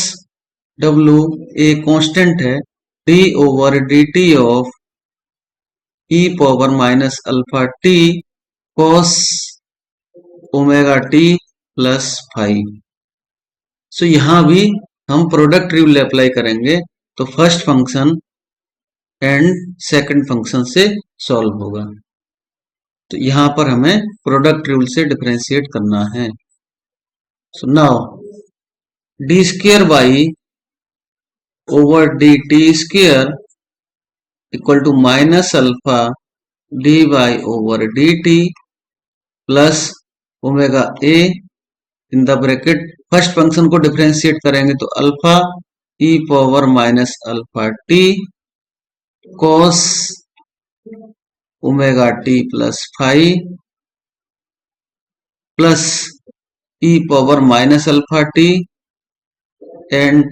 w, a constant है, d over dt of e power minus alpha t cos omega t plus 5. सो यहां भी हम प्रोडक्ट रूल अप्लाई करेंगे तो first function and second function से सॉल्व होगा. तो यहां पर हमें प्रोडक्ट रूल से डिफरेंशिएट करना है. So now D square Y over D T square equal to minus alpha D by over D T plus omega A in the bracket. First function को डिफरेंशिएट करेंगे तो alpha E power minus alpha T cos omega T plus 5 plus E power minus alpha T, and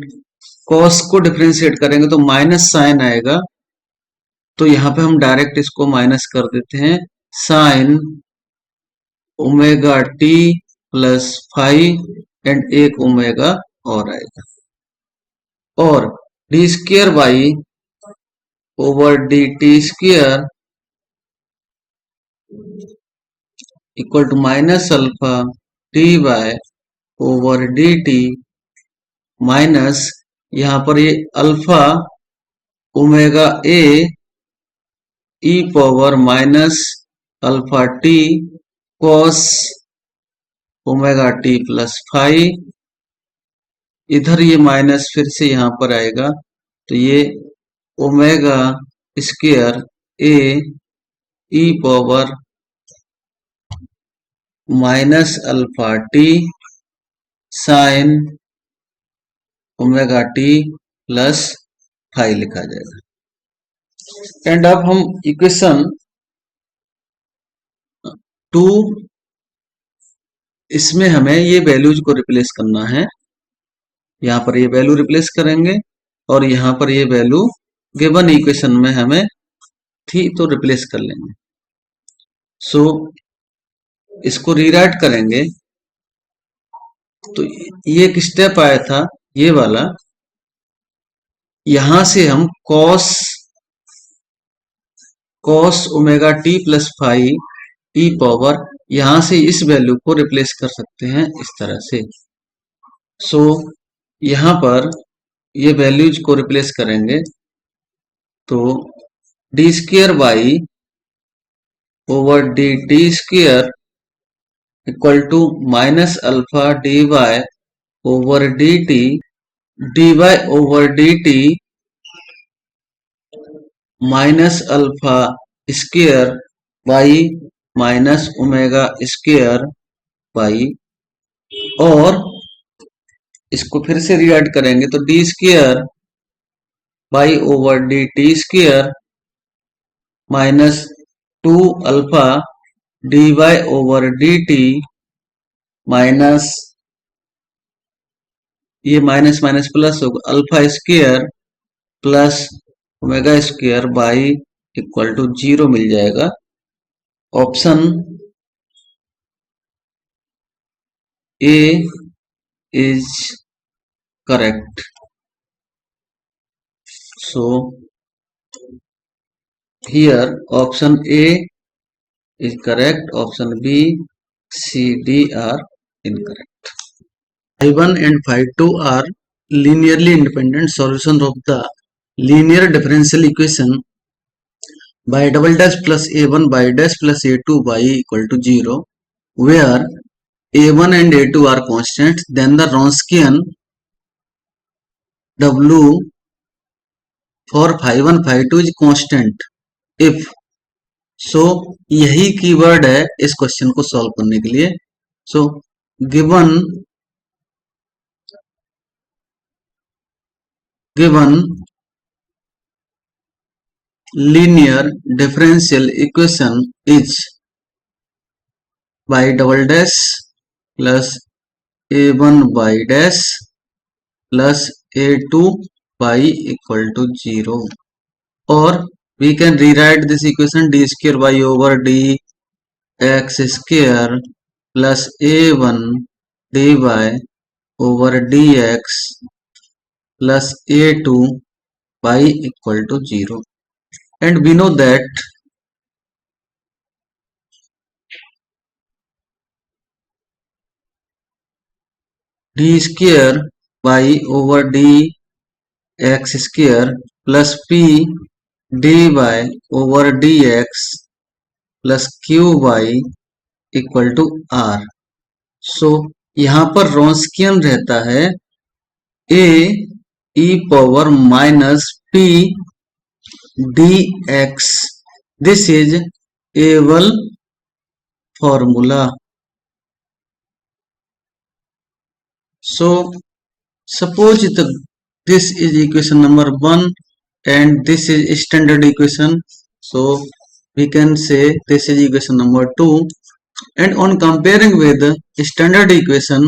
cos को डिफरेंशिएट करेंगे तो माइनस साइन आएगा, तो यहाँ पे हम डायरेक्ट इसको माइनस कर देते हैं. Sine omega T plus 5 and एक ओमेगा और आएगा. और D square Y over D T square equal to minus alpha T Y over D T minus, यहाँ पर ये अल्फा ओमेगा ए ई power minus alpha T cos omega T plus 5. इधर ये माइनस फिर से यहाँ पर आएगा तो ये omega square a E power minus alpha t sine omega T plus 5 लिखा जाएगा. एंड अब हम इक्वेशन 2, इसमें हमें ये वैल्यूज को रिप्लेस करना है. यहाँ पर ये वैल्यू रिप्लेस करेंगे और यहाँ पर ये वैल्यू गिवन इक्वेशन में हमें थी तो रिप्लेस कर लेंगे. सो इसको रीराइट करेंगे तो ये एक स्टेप आया था ये वाला, यहां से हम cos ओमेगा टी प्लस 5 ई पावर, यहां से इस वैल्यू को रिप्लेस कर सकते हैं इस तरह से. सो यहां पर ये वैल्यूज को रिप्लेस करेंगे तो D square Y over D T square equal to minus alpha D Y over D T, D Y over D T minus alpha square Y minus omega square Y, और इसको फिर से रीराइट करेंगे तो D square Y over D T square minus 2 alpha D Y over D T minus, ये माइनस माइनस प्लस होगा, alpha square plus omega square Y equal to 0 मिल जाएगा. Option A is correct. So here option A is correct, option B, C, D are incorrect. Phi1 and Phi2 are linearly independent solution of the linear differential equation by double dash plus a1 by dash plus a2 by equal to 0, where a1 and a2 are constants. Then the Wronskian W for phi1 phi2 is constant if. सो यही कीवर्ड है इस क्वेश्चन को सॉल्व करने के लिए. So given linear differential equation is by double dash plus a1 by dash plus a2 by equal to 0, or we can rewrite this equation d square y over d x square plus a1 dy over dx plus a2 by equal to 0. And we know that d square y over dx square plus p dy over dx plus qy equal to r. So यहां पर Wronskian रहता है a e power minus p dx. This is Abel formula. So suppose this is equation number 1 and this is standard equation, so we can say this is equation number 2, and on comparing with standard equation,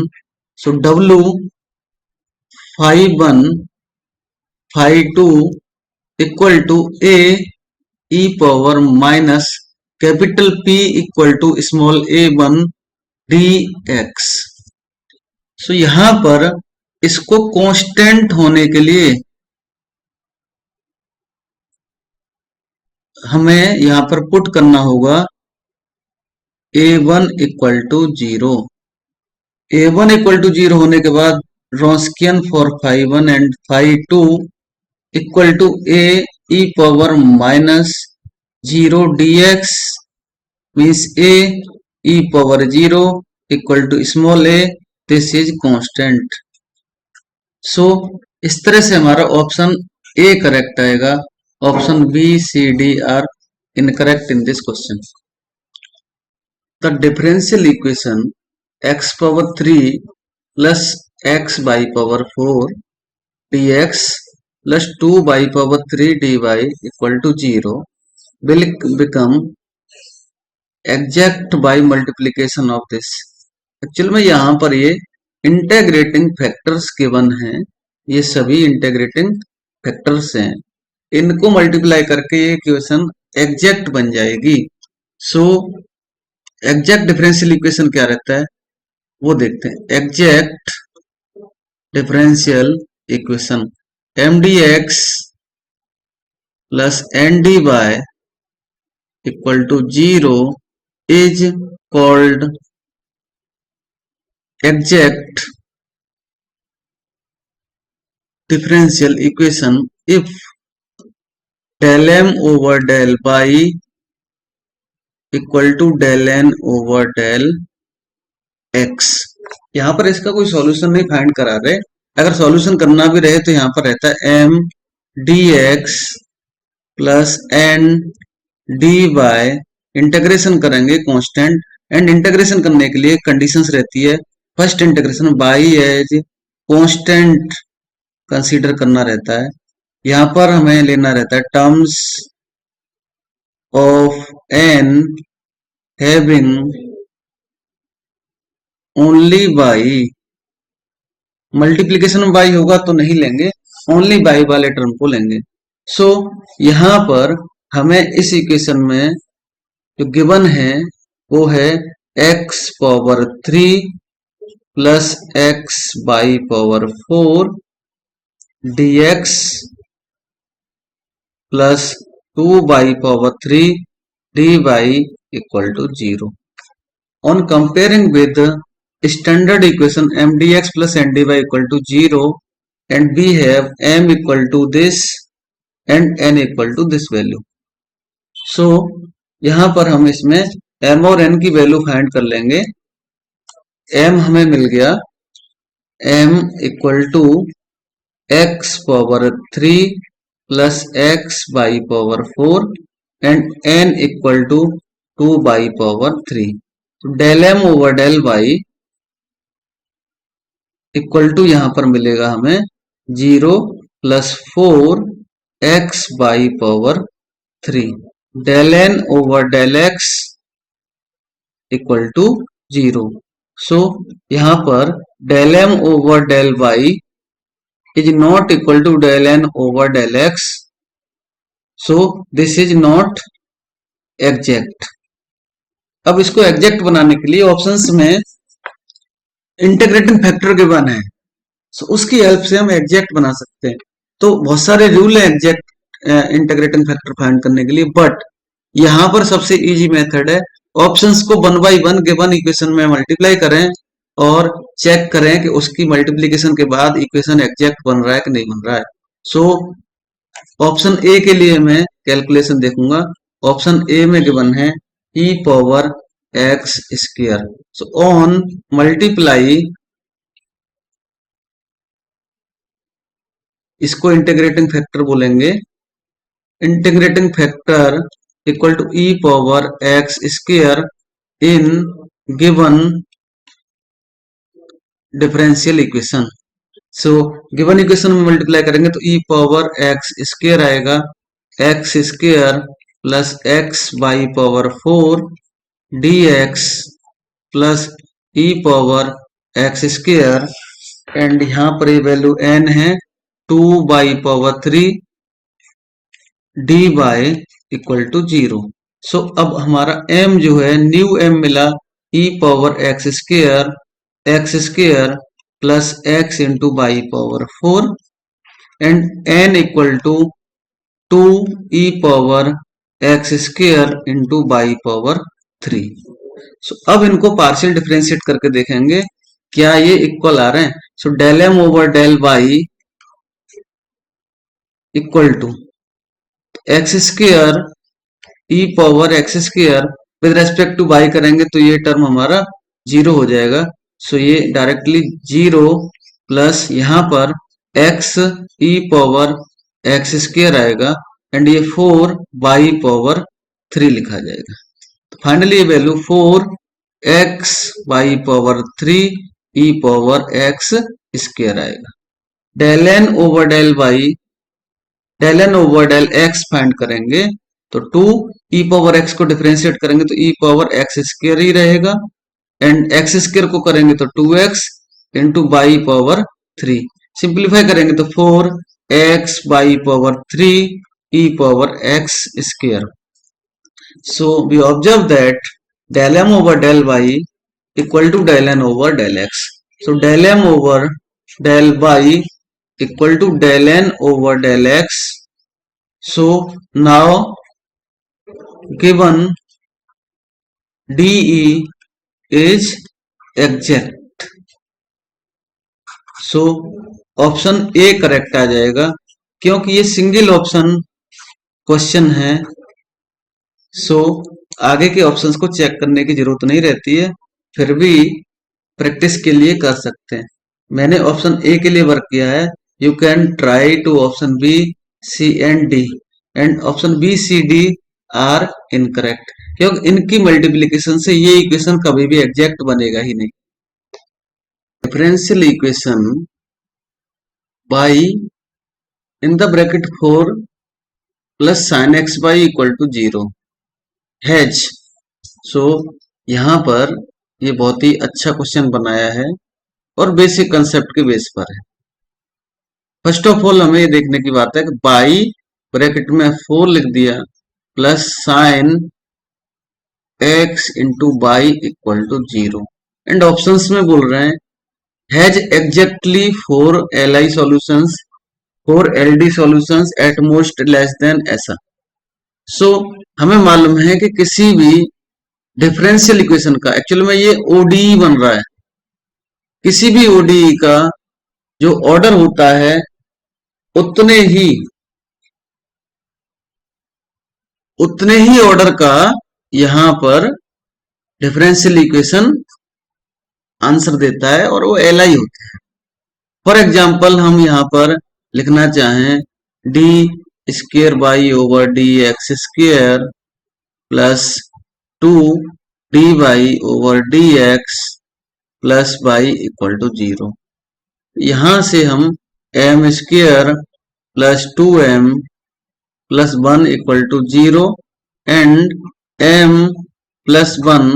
so w phi 1 phi 2 equal to a e power minus capital P equal to small a1 dx. सो यहां पर इसको कांस्टेंट होने के लिए हमें यहां पर पुट करना होगा a1 equal to 0. a1 equal to 0 होने के बाद Wronskian for phi 1 and phi 2 equal to a e power minus 0 dx means a e power 0 equal to small a. This is constant. So इस तरह से हमारा ऑप्शन ए करेक्ट आएगा. Option B C D are incorrect in this question. The differential equation x power 3 plus x by power 4 dx plus 2 by power 3 dy equal to 0 will become exact by multiplication of this. Actual में यहाँ पर ये इंटेग्रेटिंग फैक्टर्स गिवन हैं. ये सभी इंटेग्रेटिंग फैक्टर्स हैं. इनको मल्टीप्लाई करके ये इक्वेशन एग्जैक्ट बन जाएगी. सो एग्जैक्ट डिफरेंशियल इक्वेशन क्या रहता है वो देखते हैं. Exact differential equation mdx plus nd by equal to 0 is called exact differential equation if del m over del y equal to del n over del x. यहां पर इसका कोई सॉल्यूशन नहीं फाइंड करा रहे. अगर सॉल्यूशन करना भी रहे तो यहां पर रहता है m dx plus n dy. Integration करेंगे कांस्टेंट, एंड इंटीग्रेशन करने के लिए कंडीशंस रहती है. First integration Y as constant consider करना रहता है. यहां पर हमें लेना रहता है terms of n having only Y. Multiplication में बाई होगा तो नहीं लेंगे, ओनली बाई वाले टर्म को लेंगे. सो यहां पर हमें इस इक्वेशन में जो गिवन है वो है x power 3 plus x by power 4 dx plus 2 by power 3 dy equal to 0. On comparing with standard equation m dx plus n dy equal to 0 and we have m equal to this and n equal to this value. So यहाँ पर हम इसमें m और n की वैल्यू फाइंड कर लेंगे. m हमें मिल गया m equal to x power 3 plus x by power 4 and n equal to 2 by power 3. तो del m over del y equal to यहां पर मिलेगा हमें 0 plus 4 x by power 3. Del n over del x equal to 0. So यहां पर del m over del y is not equal to del n over del x, so this is not exact. अब इसको एग्जैक्ट बनाने के लिए ऑप्शंस में इंटीग्रेटिंग फैक्टर गिवन है, so उसकी हेल्प से हम एग्जैक्ट बना सकते हैं. तो बहुत सारे रूल है एग्जैक्ट इंटीग्रेटिंग फैक्टर फाइंड करने के लिए, बट यहाँ पर सबसे इजी मेथड है ऑप्शंस को 1 बाई 1 गिवन इक्वेशन में मल्टीप्लाई करें और चेक करें कि उसकी मल्टीप्लिकेशन के बाद इक्वेशन एग्जैक्ट बन रहा है कि नहीं बन रहा है. सो ऑप्शन ए के लिए मैं कैलकुलेशन देखूंगा. ऑप्शन ए में गिवन है e power x square. So on multiply, इसको इंटीग्रेटिंग फैक्टर बोलेंगे. Integrating factor equal to e power x square in given differential equation. So given equation में मल्टीप्लाई करेंगे तो e पावर x स्क्वायर आएगा x square plus x by power 4 dx plus e power x square and यहाँ पर ये वैल्यू n है 2 by power 3 dy equal to 0. सो अब हमारा m जो है न्यू m मिला e power x square plus x into Y power 4 and n equal to 2 e power x square into Y power 3. So अब इनको पार्शियल डिफरेंशिएट करके देखेंगे क्या ये इक्वल आ रहे हैं. So del m over del y equal to X square e power x square with respect to y करेंगे तो ये टर्म हमारा 0 हो जाएगा. सो ये डायरेक्टली 0 प्लस यहाँ पर x e power x square आएगा एंड ये 4 y पावर 3 लिखा जाएगा. तो फाइनली ये value 4 x y power 3 e power x square आएगा. Del n over del y, del n over del x find करेंगे तो 2 e पावर x को डिफरेंशिएट करेंगे तो e पावर x स्क्वायर ही रहेगा एंड x स्क्वायर को करेंगे तो 2x into Y power 3. Simplify करेंगे तो 4 x by power 3 e power x square. So we observe that del m over del y equal to del n over del x. So del m over del y equal to del n over del x. So now given DE is exact. So option A correct आ जाएगा क्योंकि ये सिंगल ऑप्शन क्वेश्चन है. सो आगे के ऑप्शंस को चेक करने की जरूरत नहीं रहती है, फिर भी प्रैक्टिस के लिए कर सकते हैं. मैंने ऑप्शन ए के लिए वर्क किया है. You can try to option B, C and D and option B, C, D are incorrect क्योंकि इनकी मल्टीप्लिकेशन से ये इक्वेशन कभी भी एग्जैक्ट बनेगा ही नहीं. Differential equation by in the bracket 4 plus sine x by equal to 0 has. So यहाँ पर ये बहुत ही अच्छा क्वेश्चन बनाया है और बेसिक कंसेप्ट के बेस पर है. फर्स्ट ऑफ ऑल हमें ये देखने की बात है कि बाई ब्रैकेट में 4 लिख दिया plus sine x into Y equal to 0 and options में बोल रहे हैं has exactly 4 li solutions 4 ld solutions at most less than ऐसा. सो हमें मालूम है कि किसी भी डिफरेंशियल इक्वेशन का एक्चुअल में ये ODE बन रहा है किसी भी ओडीई का जो ऑर्डर होता है उतने ही ऑर्डर का यहां पर डिफरेंशियल इक्वेशन आंसर देता है और वो एलआई होता है। फॉर एग्जाम्पल हम यहाँ पर लिखना चाहें D square Y over D X square plus 2 D by over D x plus Y equal to 0। यहां से हम M square plus 2m plus 1 equal to 0 and m plus 1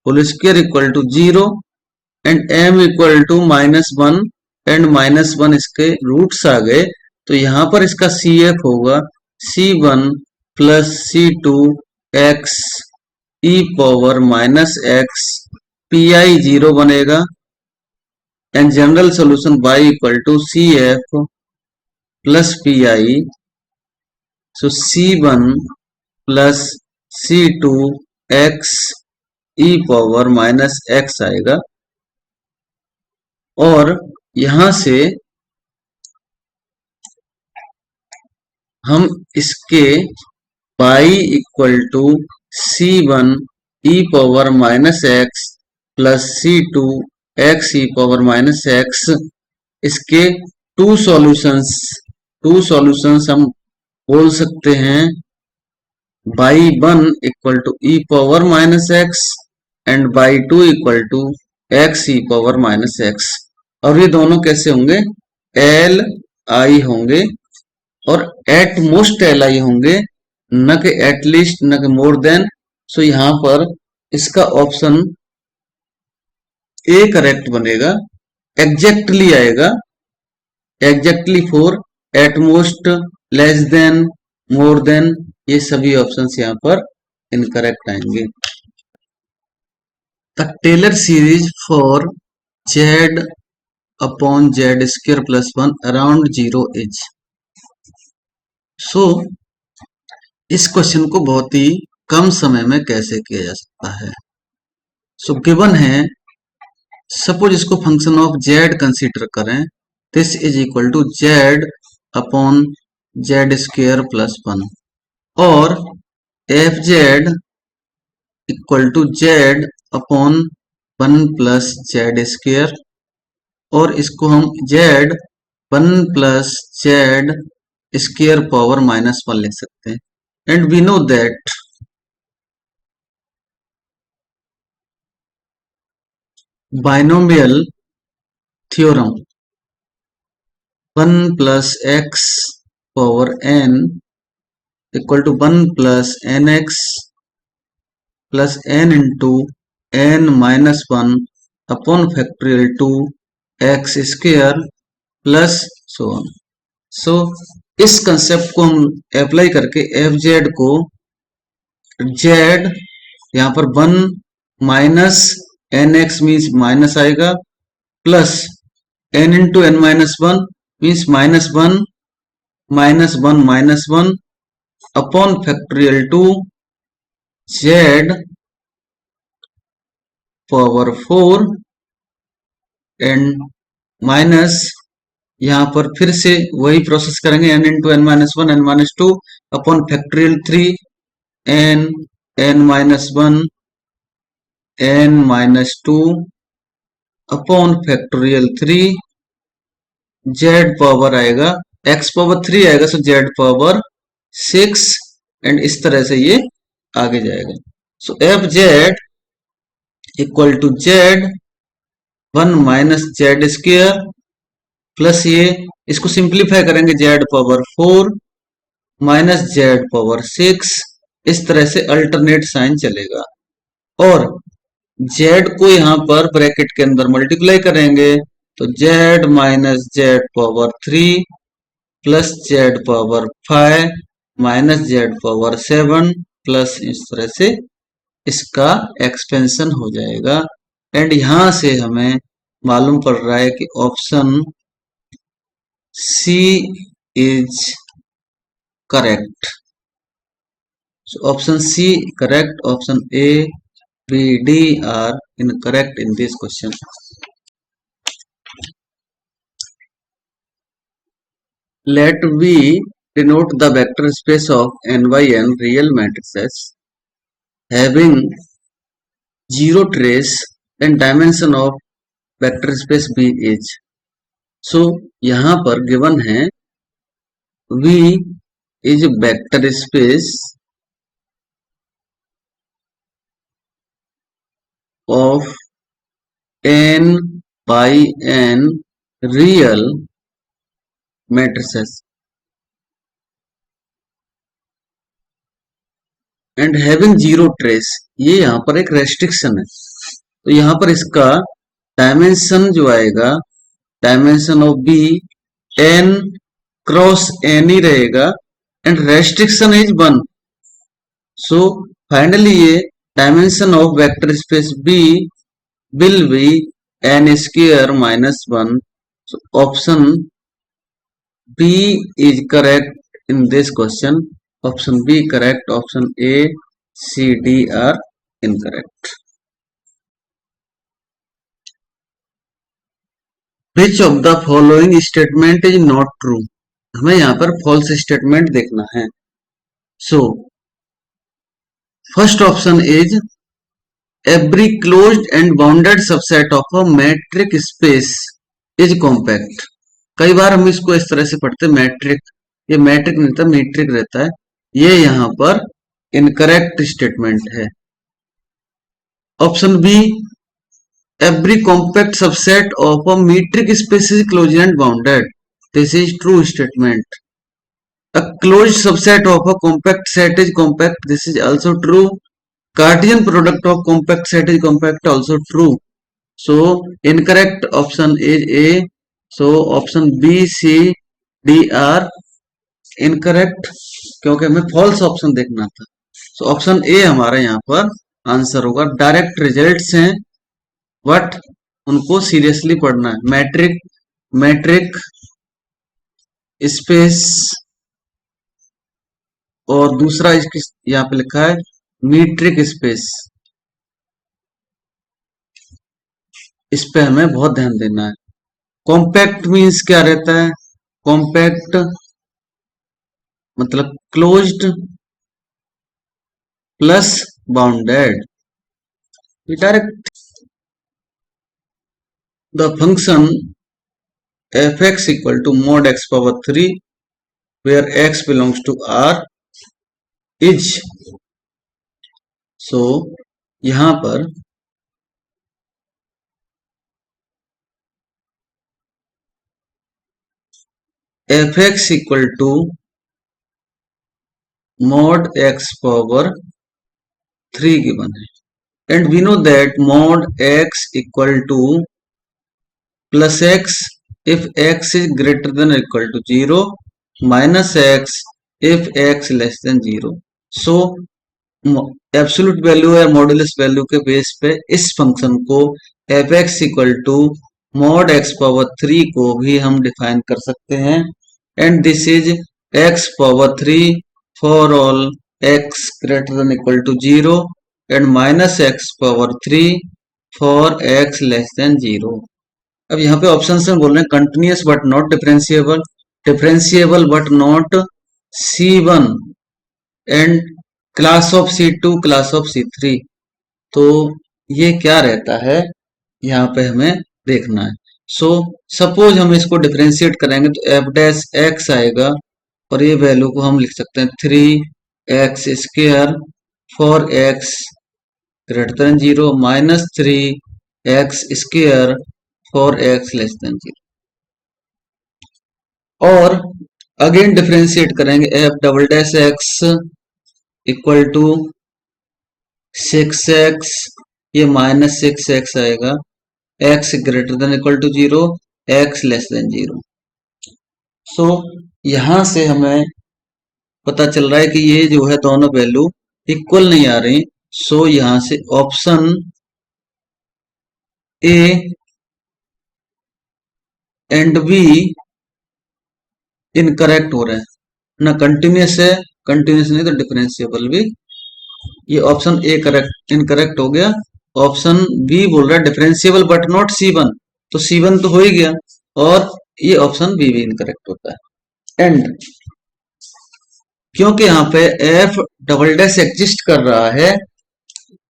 whole square equal to 0 and m equal to -1 and -1 इसके रूट्स आ गए, तो यहां पर इसका CF होगा C1 plus C2 x e power -x pi 0 बनेगा and general solution y equal to CF plus pi, so C1 plus C2 x e power -x आएगा और यहां से हम इसके y equal to C1 e power -x plus C2 x e power -x इसके टू सॉल्यूशंस हम बोल सकते हैं y1 equal to e power -x and y2 equal to x e power -x। और ये दोनों कैसे होंगे? एल आई होंगे और एट मोस्ट एल आई होंगे, न कि एटलीस्ट न कि मोर देन। सो यहां पर इसका ऑप्शन ए करेक्ट बनेगा, एग्जैक्टली आएगा, exactly for, at most, less than, more than, ये सभी ऑप्शंस यहां पर इनकरेक्ट आएंगे। The Taylor series for z upon z square plus 1 around 0 is. So इस क्वेश्चन को बहुत ही कम समय में कैसे किया जा सकता है? सो गिवन है, सपोज इसको फंक्शन ऑफ z कंसीडर करें, this is equal to z upon z square plus 1 और F Z equal to z upon 1 plus z square और इसको हम z 1 plus z square power -1 लिख सकते हैं। And we know that binomial theorem 1 plus x power n equal to 1 plus nx plus n into n minus 1 upon factorial 2 x square plus so on. So इस कंसेप्ट को हम अप्लाई करके एफ जेड को z यहाँ पर 1 minus n x means minus आएगा plus n into n minus 1 means -1 -1 upon factorial 2 z power 4 and minus यहाँ पर फिर से वही प्रोसेस करेंगे n into n minus 1 n minus 2 upon factorial 3 n minus 1 n minus 2 upon factorial 3 z power आएगा x पावर 3 आएगा, सो z पावर 6 एंड इस तरह से ये आगे जाएगा। So f Z equal to z 1 minus z square plus ये इसको सिंप्लीफाई करेंगे z power 4 minus z power 6, इस तरह से अल्टरनेट साइन चलेगा और z को यहाँ पर ब्रैकेट के अंदर मल्टीप्लाई करेंगे तो z minus z power 3 plus z power 5 minus z power 7 plus इस तरह से इसका एक्सपेंशन हो जाएगा। एंड यहां से हमें मालूम पड़ रहा है कि option C is correct. So option C correct, option A, B, D are incorrect in this question. let V denote the vector space of n by n real matrices having zero trace and dimension of vector space B is. So यहाँ पर given है V is a vector space of n by n real matrices and having zero trace. ये यहाँ पर एक restriction है, तो यहाँ पर इसका डायमेंशन जो आएगा, dimension of B n cross n ही रहेगा and restriction is 1. So finally ये dimension of vector space B will be n square minus 1. So option B is correct in this question. Option B correct. Option A, C, D are incorrect. Which of the following statement is not true? हमें यहाँ पर false statement देखना है. So first option is every closed and bounded subset of a metric space is compact. कई बार हम इसको इस तरह से पढ़ते हैं मैट्रिक, ये मैट्रिक नहीं रहता मीट्रिक रहता है, ये यहाँ पर इनकरेक्ट स्टेटमेंट है. Option B every compact subset of a metric space is closed and bounded. This is true statement. A closed subset of a compact set is compact. This is also true. Cartesian product of compact set is compact, also true. So incorrect option is A. So option B, C, D are incorrect क्योंकि हमें false option देखना था. So option A हमारा यहाँ पर आंसर होगा. डायरेक्ट रिजल्ट्स हैं बट उनको सीरियसली पढ़ना है. मैट्रिक स्पेस और दूसरा इसकी यहाँ पे लिखा है मीट्रिक स्पेस, इस पे हमें बहुत ध्यान देना है. कॉम्पैक्ट मीन्स क्या रहता है? कॉम्पैक्ट मतलब closed plus bounded. Direct the function fx equal to mod x power 3 where x belongs to R is. So यहां पर fx equal to mod x power 3 given है, and we know that mod x equal to plus x if x is greater than or equal to 0 minus x if x less than 0. So absolute value या मॉडुलस वैल्यू के बेस पे इस फंक्शन को fx equal to mod x power 3 को भी हम डिफाइन कर सकते हैं. And this is x power 3 for all x greater than equal to 0 and minus x power 3 for x less than 0. अब यहाँ पे ऑप्शन में बोल रहे हैं continuous but not differentiable, differentiable but not C1 and class of C2, class of C3. तो ये क्या रहता है यहाँ पे हमें देखना है. सो सपोज हम इसको डिफरेंशिएट करेंगे तो f डैश x आएगा और ये वैल्यू को हम लिख सकते हैं 3x square for x greater than 0 minus 3x square for x less than 0. और अगेन डिफरेंशिएट करेंगे f double dash x equal to 6x, ये माइनस 6x आएगा, x greater than equal to 0, x less than 0. So यहां से हमें पता चल रहा है कि ये जो है दोनों वैल्यू इक्वल नहीं आ रही. सो यहां से option A and B incorrect हो रहे हैं. ना कंटिन्यूस है, कंटिन्यूस नहीं तो डिफरेंशिएबल भी. ये ऑप्शन ए करेक्ट इनकरेक्ट हो गया. ऑप्शन बी बोल रहा है डिफरेंशिएबल बट नॉट C1, तो C1 तो हो ही गया और ये ऑप्शन बी भी इनकरेक्ट होता है. एंड क्योंकि यहाँ पे एफ डबल डैश एग्जिस्ट कर रहा है,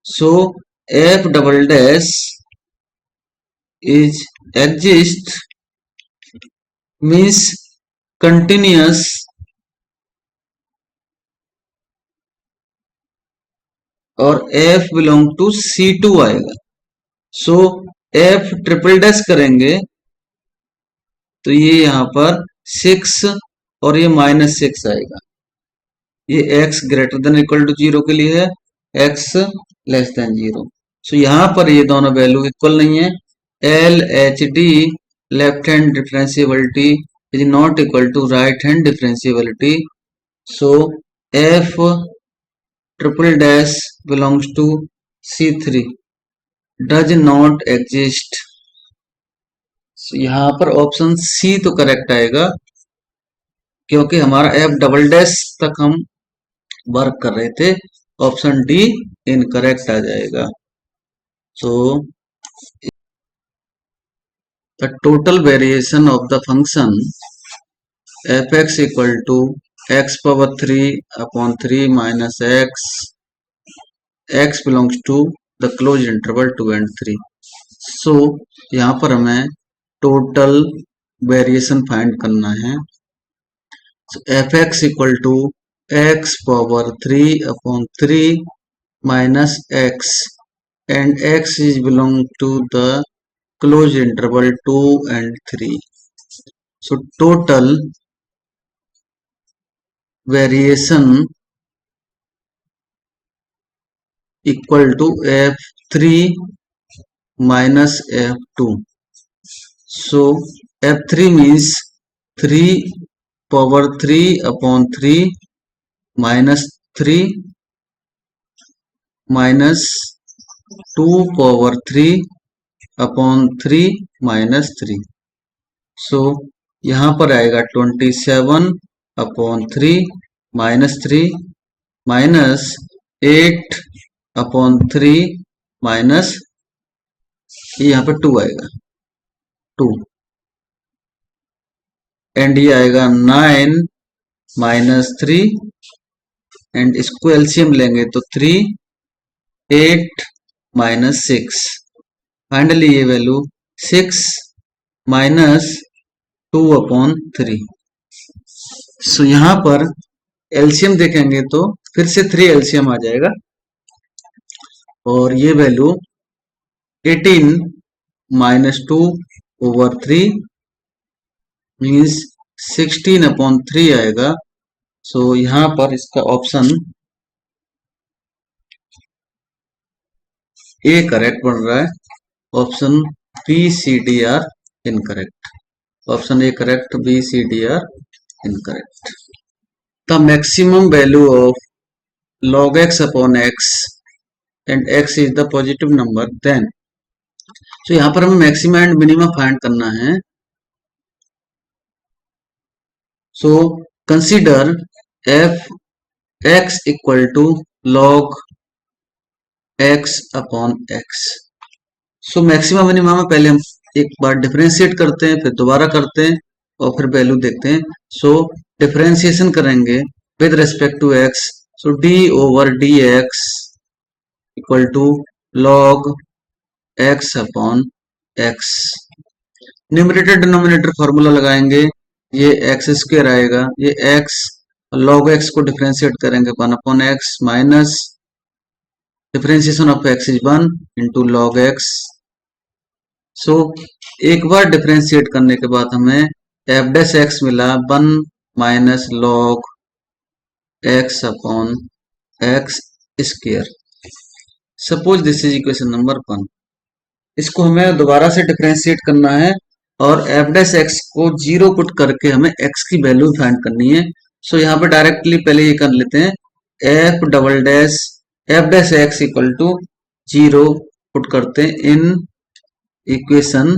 so f double dash is exist means continuous और एफ बिलोंग टू C2 आएगा। सो एफ ट्रिपल डैश करेंगे तो ये यहाँ पर 6 और ये -6 आएगा। ये x greater than equal to 0 के लिए है, x लेस देन 0। सो यहाँ पर ये दोनों वैल्यू इक्वल नहीं है। LHD left hand differentiability is not equal to right hand differentiability. So f triple dash belongs to C3 does not exist. यहाँ पर ऑप्शन सी तो करेक्ट आएगा, क्योंकि हमारा एफ डबल डैश तक हम वर्क कर रहे थे। ऑप्शन डी इनकरेक्ट आ जाएगा। So the total variation of the function F x equal to X power 3/3 minus X belongs to the close interval 2 and 3। सो यहाँ पर हमें टोटल वेरिएशन फाइंड करना है। So fx equal to x power 3/3 minus x, and x is belong to the closed interval 2 and 3. So total variation equal to f3 minus f2. So f3 means 3/3/3 minus 3 minus 2/3/3 minus 3। सो यहाँ पर आएगा 27/3 minus 3 minus 8/3 minus यहाँ पर 2 आएगा 2, एंड ये आएगा 9 minus 3, एंड इसको एलसीएम लेंगे तो 3 8 minus 6। फाइनली ये वैल्यू 6 minus 2/3। सो यहाँ पर एलसीएम देखेंगे तो फिर से 3 एलसीएम आ जाएगा, और ये वैल्यू 18 minus 2/3 मीन्स 16/3 आएगा। सो यहाँ पर इसका ऑप्शन ए करेक्ट बन रहा है। Option B C D are incorrect. Option A correct, B C D are incorrect. The maximum value of log x upon x and x is the positive number, then so यहाँ पर हमें मैक्सिमम एंड मिनिमम फाइंड करना है। So consider F x equal to log x upon x। So maximum minimum में पहले हम एक बार डिफरेंशिएट करते हैं, फिर दोबारा करते हैं और फिर वैल्यू देखते हैं। सो डिफरेंशिएशन करेंगे with respect to x। So d/dx equal to log x upon x। Numerator denominator formula लगाएंगे, ये x² आएगा, ये x log x को डिफरेंशिएट करेंगे 1/x minus differentiation of x is 1 into log x। So एक बार डिफरेंशिएट करने के बाद हमें f डैश x मिला 1 minus log x upon x square. Suppose this is equation number 1। इसको हमें दोबारा से डिफरेंशिएट करना है और f डैश x को 0 पुट करके हमें x की वैल्यू फाइंड करनी है। सो यहाँ पे डायरेक्टली पहले ये कर लेते हैं, f dash x equal to 0 put करते हैं in equation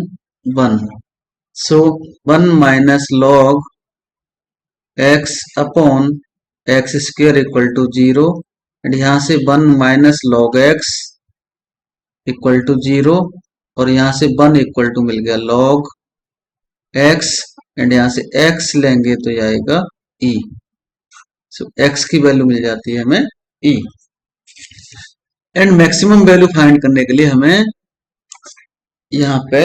1। So 1 minus log x upon x square equal to 0, and यहाँ से 1 minus log x equal to 0, और यहाँ से 1 इक्वल टू मिल गया log x, एंड यहाँ से x लेंगे तो ये आएगा e। सो x की वैल्यू मिल जाती है हमें e। And maximum value find करने के लिए हमें यहाँ पे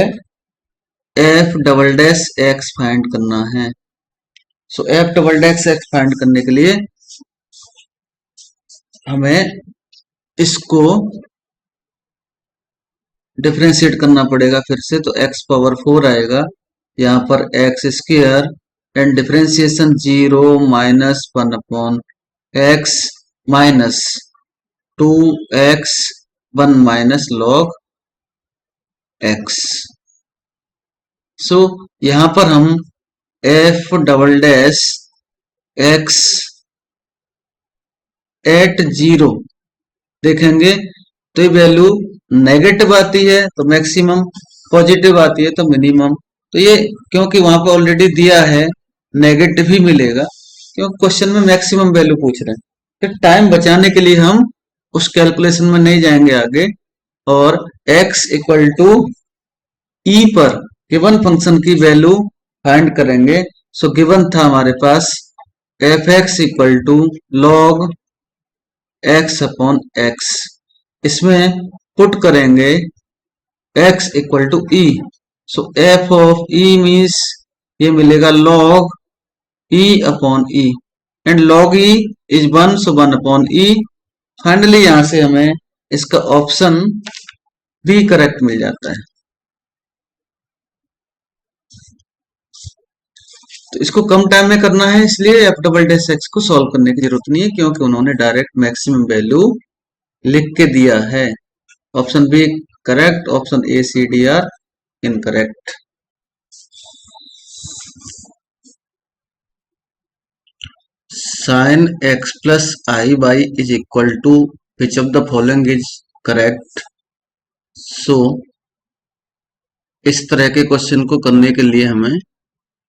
f double dash x find करना है। सो f double dash x find करने के लिए हमें इसको डिफरेंशिएट करना पड़ेगा फिर से, तो x पावर 4 आएगा, यहाँ पर x square and differentiation 0 minus 1 upon x minus 2x 1 minus log x। So यहाँ पर हम f double dash x at 0 देखेंगे तो ये वैल्यू नेगेटिव आती है तो मैक्सिमम, पॉजिटिव आती है तो मिनिमम। तो ये क्योंकि वहां पर ऑलरेडी दिया है नेगेटिव ही मिलेगा, क्योंकि क्वेश्चन में मैक्सिमम वैल्यू पूछ रहे हैं। फिर टाइम बचाने के लिए हम उस कैलकुलेशन में नहीं जाएंगे आगे, और x इक्वल टू ई पर गिवन फंक्शन की वैल्यू फाइंड करेंगे। सो गिवन था हमारे पास f x equal to log x upon x, इसमें पुट करेंगे x equal to e. So f of e means ये मिलेगा log e upon e, and log e is 1, so 1 upon e. Finally यहां से हमें इसका ऑप्शन बी करेक्ट मिल जाता है। तो इसको कम टाइम में करना है, इसलिए एफ डबल डैश एक्स को सॉल्व करने की जरूरत नहीं है, क्योंकि उन्होंने डायरेक्ट मैक्सिमम वैल्यू लिख के दिया है। Option B correct, option A C D are incorrect. Sine x plus i by is equal to which of the following is correct. So इस तरह के क्वेश्चन को करने के लिए हमें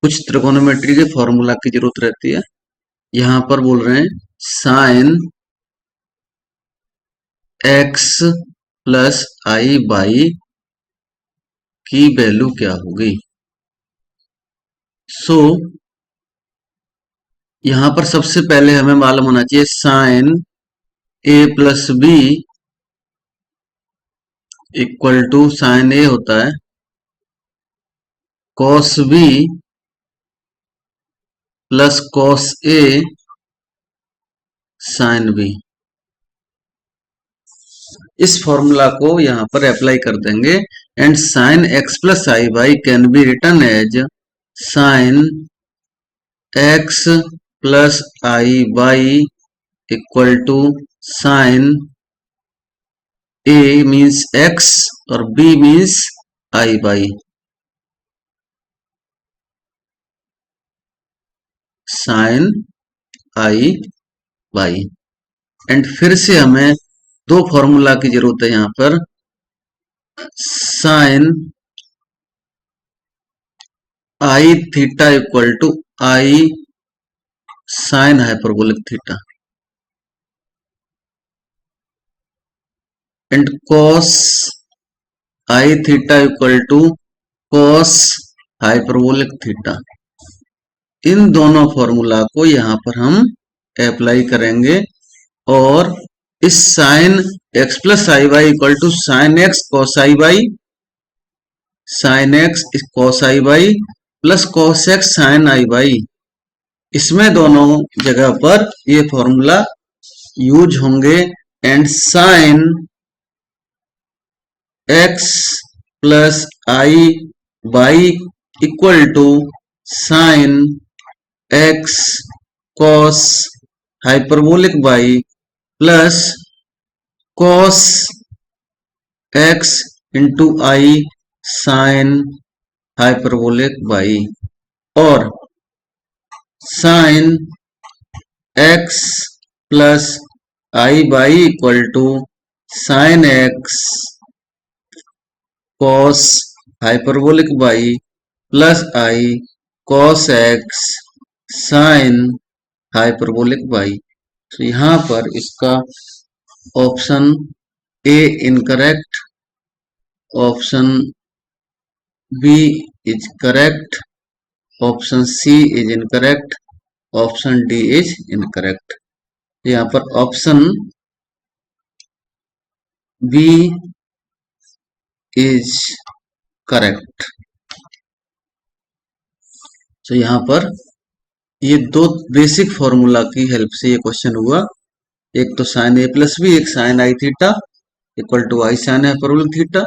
कुछ त्रिकोणोमेट्री के फॉर्मूला की जरूरत रहती है। यहां पर बोल रहे हैं sign x plus i by की वैल्यू क्या होगी। सो यहां पर सबसे पहले हमें मालूम होना चाहिए sine A plus B equal to sine a होता है cos b plus cos a sine b. इस फॉर्मूला को यहां पर अप्लाई कर देंगे, and sine x plus i by can be written as sine x plus i by equal to sine a means x और b means i by sine i by. And फिर से हमें दो फॉर्मूला की जरूरत है यहां पर, sine i theta equal to i sine hyperbolic theta, and cos i theta equal to cos hyperbolic theta. इन दोनों फॉर्मूला को यहां पर हम अप्लाई करेंगे, और इस sine x plus i y equal to sine x cos i y, sine x cos i y plus cos x sine i y, इसमें दोनों जगह पर ये फॉर्मूला यूज होंगे। And sine x plus i y equal to sine x cos hyperbolic y plus cos x into i sine hyperbolic y, और sine x plus i by equal to sine x cos hyperbolic y plus I cos x sine hyperbolic y. तो यहां पर इसका option A incorrect, option B is correct, option C is incorrect, option D is incorrect. यहाँ पर ऑप्शन बी इज करेक्ट। तो यहाँ पर ये दो बेसिक फॉर्मूला की हेल्प से ये क्वेश्चन हुआ। एक तो साइन ए प्लस बी, एक sine i theta equal to i sine hyperbolic theta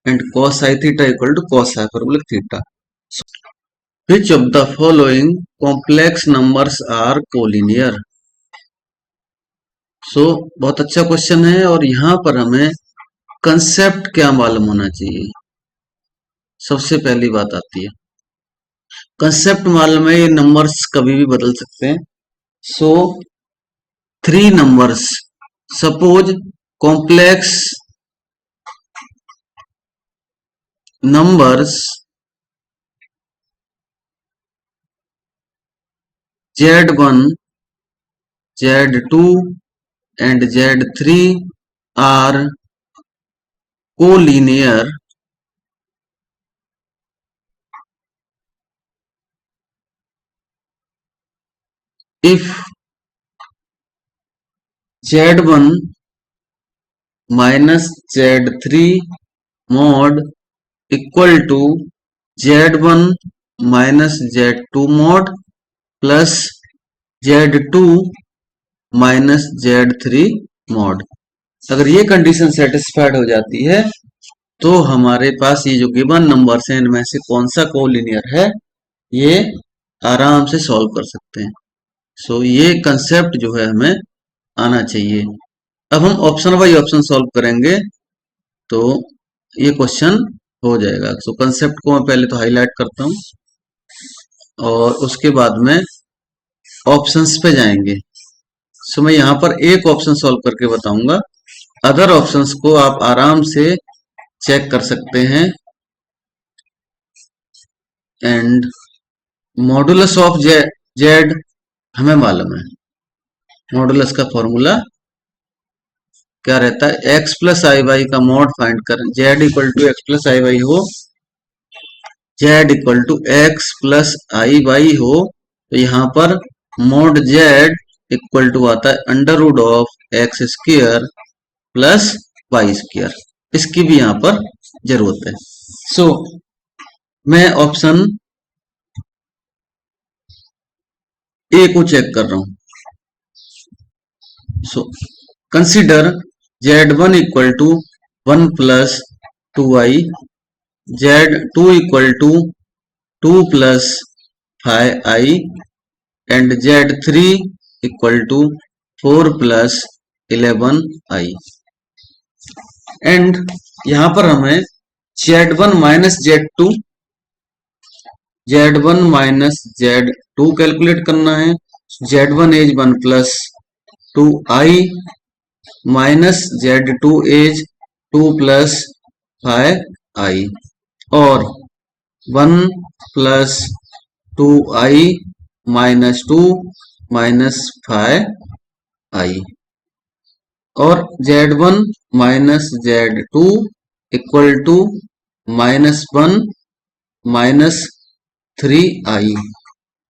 and cos i theta equal to cos hyperbolic theta. Which of the following complex numbers are collinear? बहुत अच्छा क्वेश्चन है और यहाँ पर हमें कंसेप्ट क्या मालूम होना चाहिए। सबसे पहली बात आती है कंसेप्ट मालूम है, ये नंबर्स कभी भी बदल सकते हैं। सो 3 numbers, suppose complex numbers Z1, Z2 and Z3 are collinear if Z1 minus Z3 mod equal to Z1 minus Z2 mod plus Z2 minus Z3 mod। अगर ये कंडीशन सेटिस्फाइड हो जाती है तो हमारे पास ये जो गिवन नंबर्स हैं इनमें से कौन सा कोलिनियर है ये आराम से सॉल्व कर सकते हैं। सो ये कंसेप्ट जो है हमें आना चाहिए। अब हम ऑप्शन बाय ऑप्शन सॉल्व करेंगे तो ये क्वेश्चन हो जाएगा। सो कंसेप्ट को मैं पहले तो हाईलाइट करता हूं और उसके बाद में ऑप्शंस पे जाएंगे। सो मैं यहाँ पर एक ऑप्शन सॉल्व करके बताऊंगा, अदर ऑप्शंस को आप आराम से चेक कर सकते हैं। एंड मॉडुलस ऑफ जेड हमें मालूम है, मॉडुलस का फॉर्मूला क्या रहता है, एक्स प्लस आई वाई का मॉड फाइंड कर, z equal to x plus i y हो, z equal to x plus i y हो, तो यहाँ पर मॉड जेड इक्वल टू आता है under root of x square plus y square. इसकी भी यहाँ पर जरूरत है। सो मैं ऑप्शन ए को चेक कर रहा हूं। So consider Z1 equal to 1 plus 2i, Z2 equal to 2 plus 5i and Z3 equal to 4 plus 11i। And यहां पर हमें Z1 minus Z2, Z1 minus Z2 calculate करना है। Z1 is 1 plus 2i minus Z2 is 2 plus 5i और 1 plus 2i minus 2 minus 5i और Z1 minus Z2 equal to minus 1 minus 3i।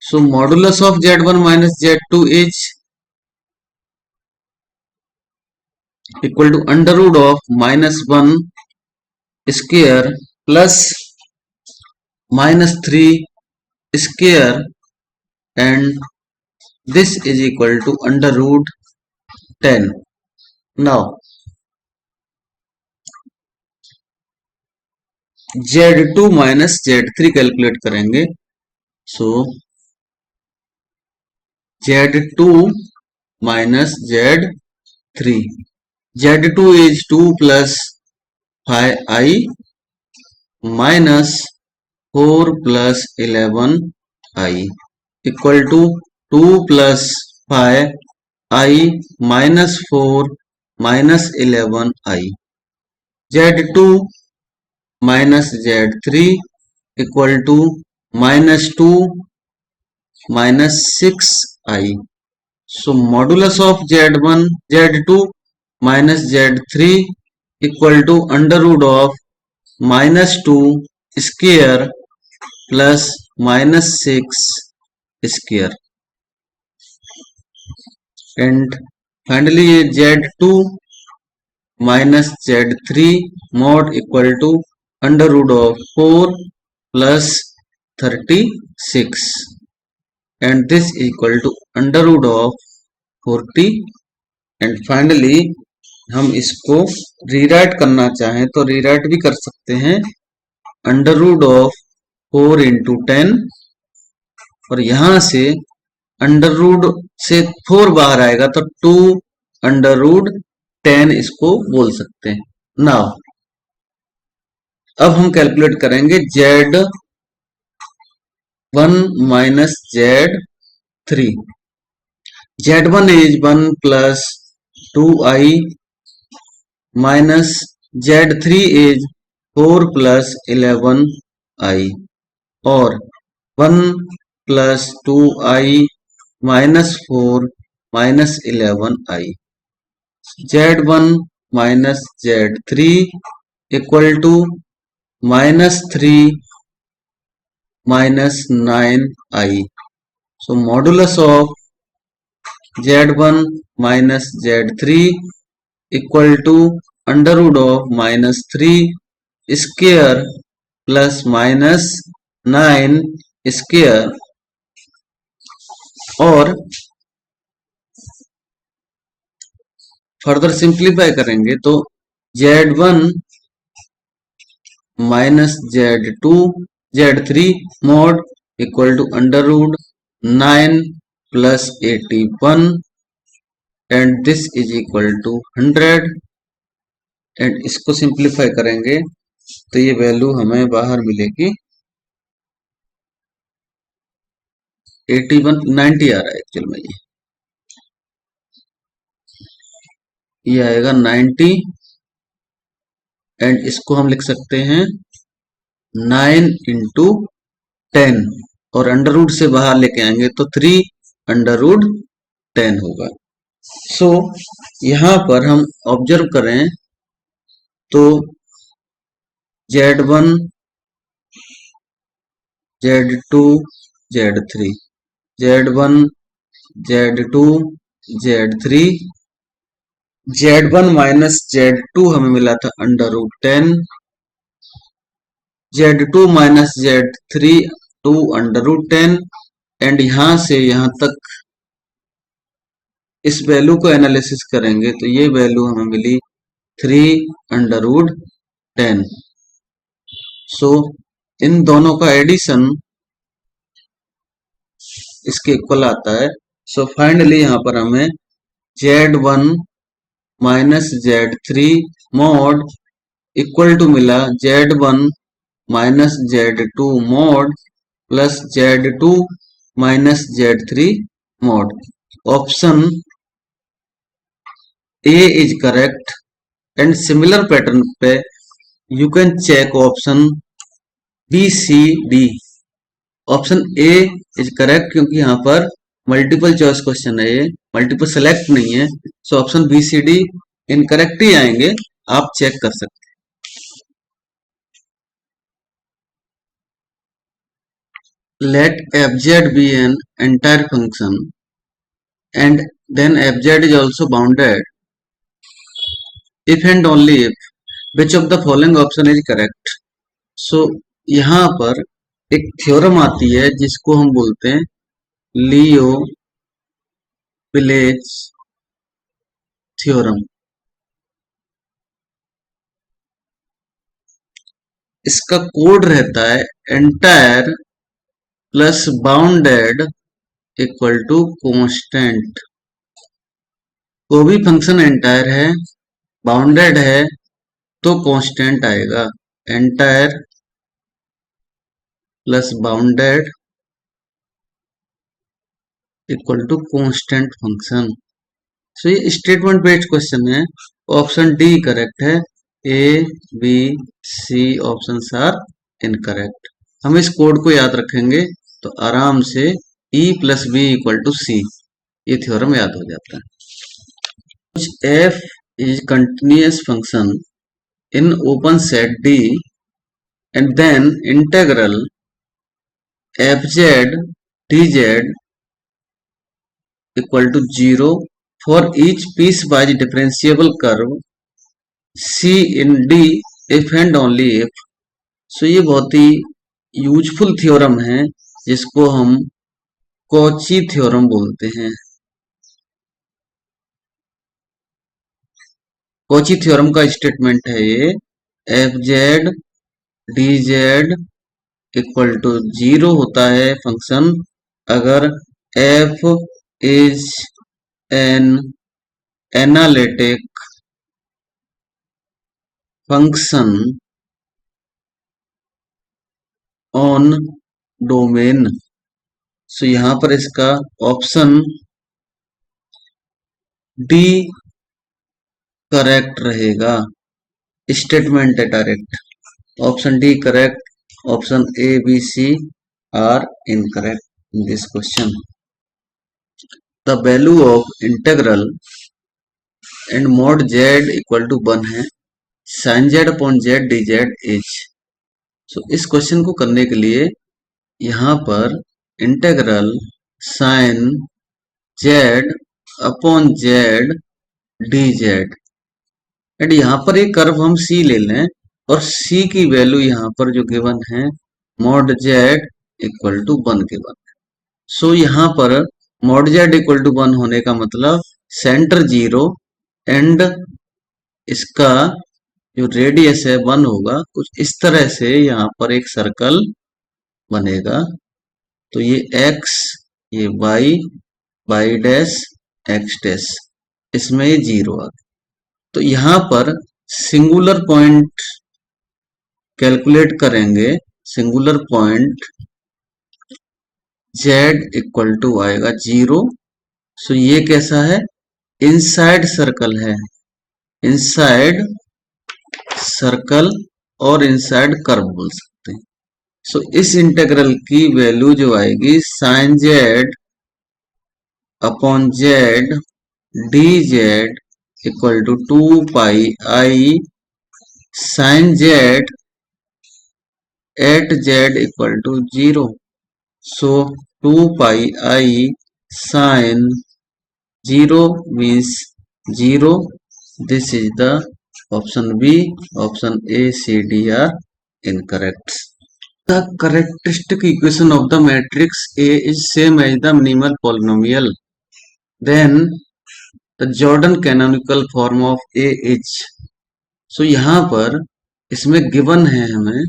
So modulus of Z1 minus Z2 is equal to under root of minus 1 square plus minus 3 square and this is equal to under root 10। now Z2 minus Z3 calculate करेंगे। So Z2 minus Z3, Z2 is 2 plus 5i minus 4 plus 11i equal to 2 plus 5i minus 4 minus 11i। Z2 minus Z3 equal to minus 2 minus 6i। So modulus of Z1 Z2 minus Z3 equal to under root of minus 2 square plus minus 6 square, and finally ये z2 minus z3 mod equal to under root of 4 plus 36, and this equal to under root of 40, and finally हम इसको रीराइट करना चाहें तो रीराइट भी कर सकते हैं अंडर रूट ऑफ 4 इंटू 10, और यहां से अंडर रूट से 4 बाहर आएगा तो 2 अंडर रूट 10 इसको बोल सकते हैं। नाउ अब हम कैलकुलेट करेंगे z1 minus z3। z1 is 1 plus 2i minus z3 is 4 plus 11i, और 1 plus 2i minus 4 minus 11i। z1 minus z3 equal to minus 3 minus 9i. So modulus of z1 minus z3 equal to under root of minus 3 square plus minus 9 square, और फर्दर सिंप्लीफाई करेंगे तो z1 minus z3 mod equal to under root 9 plus 81, and this is equal to 100, and इसको सिंप्लीफाई करेंगे तो ये वैल्यू हमें बाहर मिलेगी 81 90 आ रहा है एक्चुअल में, ये आएगा 90, एंड इसको हम लिख सकते हैं 9 इंटू 10, और अंडर रूट से बाहर लेके आएंगे तो 3 अंडर रूट 10 होगा। सो यहां पर हम ऑब्जर्व करें तो z1 z2 z3 z1 z2 z3 z1 minus z2 हमें मिला था under root 10, z2 minus z3 2 under root 10, and यहां से यहां तक इस वैल्यू को एनालिसिस करेंगे तो ये वैल्यू हमें मिली 3 अंडर रूट 10। सो इन दोनों का एडिशन इसके इक्वल आता है। सो फाइनली यहाँ पर हमें z1 minus z3 mod equal to मिला z1 minus z2 mod plus z2 minus z3 mod. Option A is correct, and similar pattern पे you can check option B C D. Option A is correct क्योंकि यहाँ पर मल्टीपल चॉइस क्वेश्चन है, ये मल्टीपल सेलेक्ट नहीं है, so option B C D incorrect ही आएंगे, आप चेक कर सकते हैं। Let fz be an entire function and then fz is also bounded if and only if which of the following option is correct। सो यहाँ पर एक थ्योरम आती है जिसको हम बोलते हैं लियो विलेज थ्योरम। इसका कोड रहता है entire plus bounded equal to constant. कोई भी फंक्शन एंटायर है बाउंडेड है तो कांस्टेंट आएगा, entire plus bounded equal to constant function. So ये स्टेटमेंट बेस्ड क्वेश्चन है, ऑप्शन डी करेक्ट है, A B C option are incorrect. हम इस कोड को याद रखेंगे तो आराम से E plus B equal to C ये थ्योरम याद हो जाता है। कुछ f is continuous function in open set D and then integral f z d z equal to 0 for each piecewise differentiable curve C in D if and only if. So ये बहुत ही यूजफुल थ्योरम है जिसको हम कॉची थ्योरम बोलते हैं। कॉची थ्योरम का स्टेटमेंट है ये, f z d z equal to 0 होता है फंक्शन अगर f is an analytic function on domain. So यहां पर इसका ऑप्शन डी करेक्ट रहेगा। स्टेटमेंट है direct, option D correct, option A B C are incorrect in this question. The value of integral and mod z equal to 1 है, sine z upon z d z is. So इस क्वेश्चन को करने के लिए यहाँ पर integral sine z upon z d z and यहाँ पर एक कर्व हम सी ले लें और सी की वैल्यू यहाँ पर जो गिवन है mod z equal to 1 given. So यहाँ पर मॉड जेड इक्वल टू 1 होने का मतलब सेंटर 0 एंड इसका जो रेडियस है 1 होगा। कुछ इस तरह से यहाँ पर एक सर्कल बनेगा। तो ये x, ये y डैश x डैश, इसमें ये 0 आ गया। तो यहाँ पर सिंगुलर पॉइंट कैलकुलेट करेंगे, singular point z equal to आएगा 0। सो ये कैसा है, इनसाइड सर्कल है, इनसाइड सर्कल और इनसाइड कर्व बोल सकते हैं। सो इस इंटीग्रल की वैल्यू जो आएगी sine z upon z d z equal to 2 pi i sine z at z equal to 0। So 2 pi i sine 0 means 0। This is the option B, option A C D are incorrect. The characteristic equation of the matrix A is same as the minimal polynomial. Then the Jordan canonical form of A is. So यहाँ पर इसमें given है हमें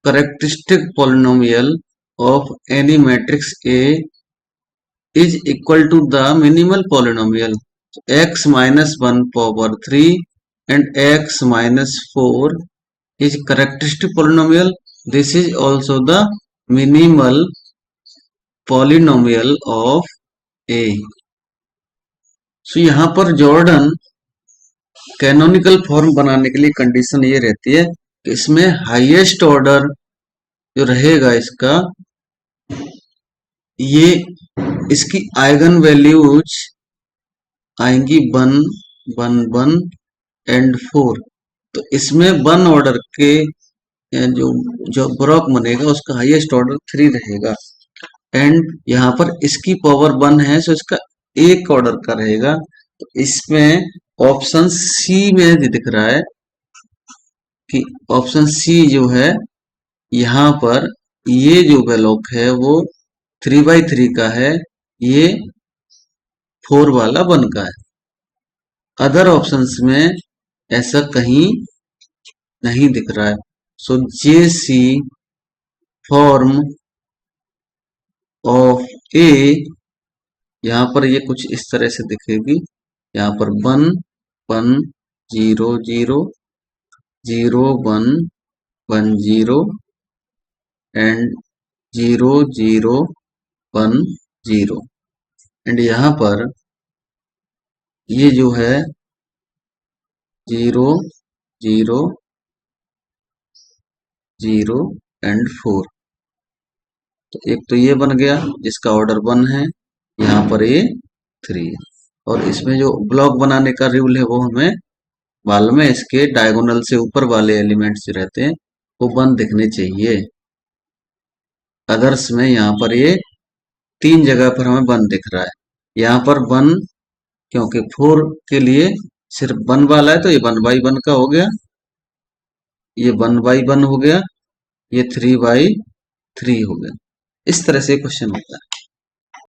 characteristic polynomial of any matrix A is equal to the minimal polynomial x minus 1 power 3 and x minus 4 is characteristic polynomial. This is also the minimal polynomial of A. So यहाँ पर जॉर्डन कैनोनिकल फॉर्म बनाने के लिए कंडीशन ये रहती है कि इसमें हाईएस्ट ऑर्डर जो रहेगा इसका, ये इसकी आइगन वैल्यूज आएंगी 1 1 1 एंड 4। तो इसमें 1 ऑर्डर के जो जो ब्लॉक बनेगा उसका हाईएस्ट ऑर्डर 3 रहेगा एंड यहाँ पर इसकी पावर 1 है, सो इसका एक ऑर्डर का रहेगा। तो इसमें ऑप्शन सी में दिख रहा है कि ऑप्शन सी जो है यहाँ पर ये जो ब्लॉक है वो 3/3 का है, ये 4 वाला 1 का है। अदर ऑप्शंस में ऐसा कहीं नहीं दिख रहा है। सो जे सी फॉर्म ऑफ ए यहाँ पर ये कुछ इस तरह से दिखेगी। यहाँ पर 1 1 0 0 0 1 1 0 एंड 0 0 1 0 एंड यहाँ पर ये जो है 0 0 0 एंड 4। तो एक तो ये बन गया जिसका ऑर्डर 1 है, यहाँ पर ये 3 है और इसमें जो ब्लॉक बनाने का रूल है वो हमें वाल में इसके डायगोनल से ऊपर वाले एलिमेंट्स जो रहते हैं वो 1 दिखने चाहिए। अदर्स में यहाँ पर ये 3 जगह पर हमें 1 दिख रहा है। यहाँ पर 1, क्योंकि 4 के लिए सिर्फ 1 वाला है तो ये 1/1 का हो गया, ये 1/1 हो गया, ये 3/3 हो गया। इस तरह से क्वेश्चन होता है।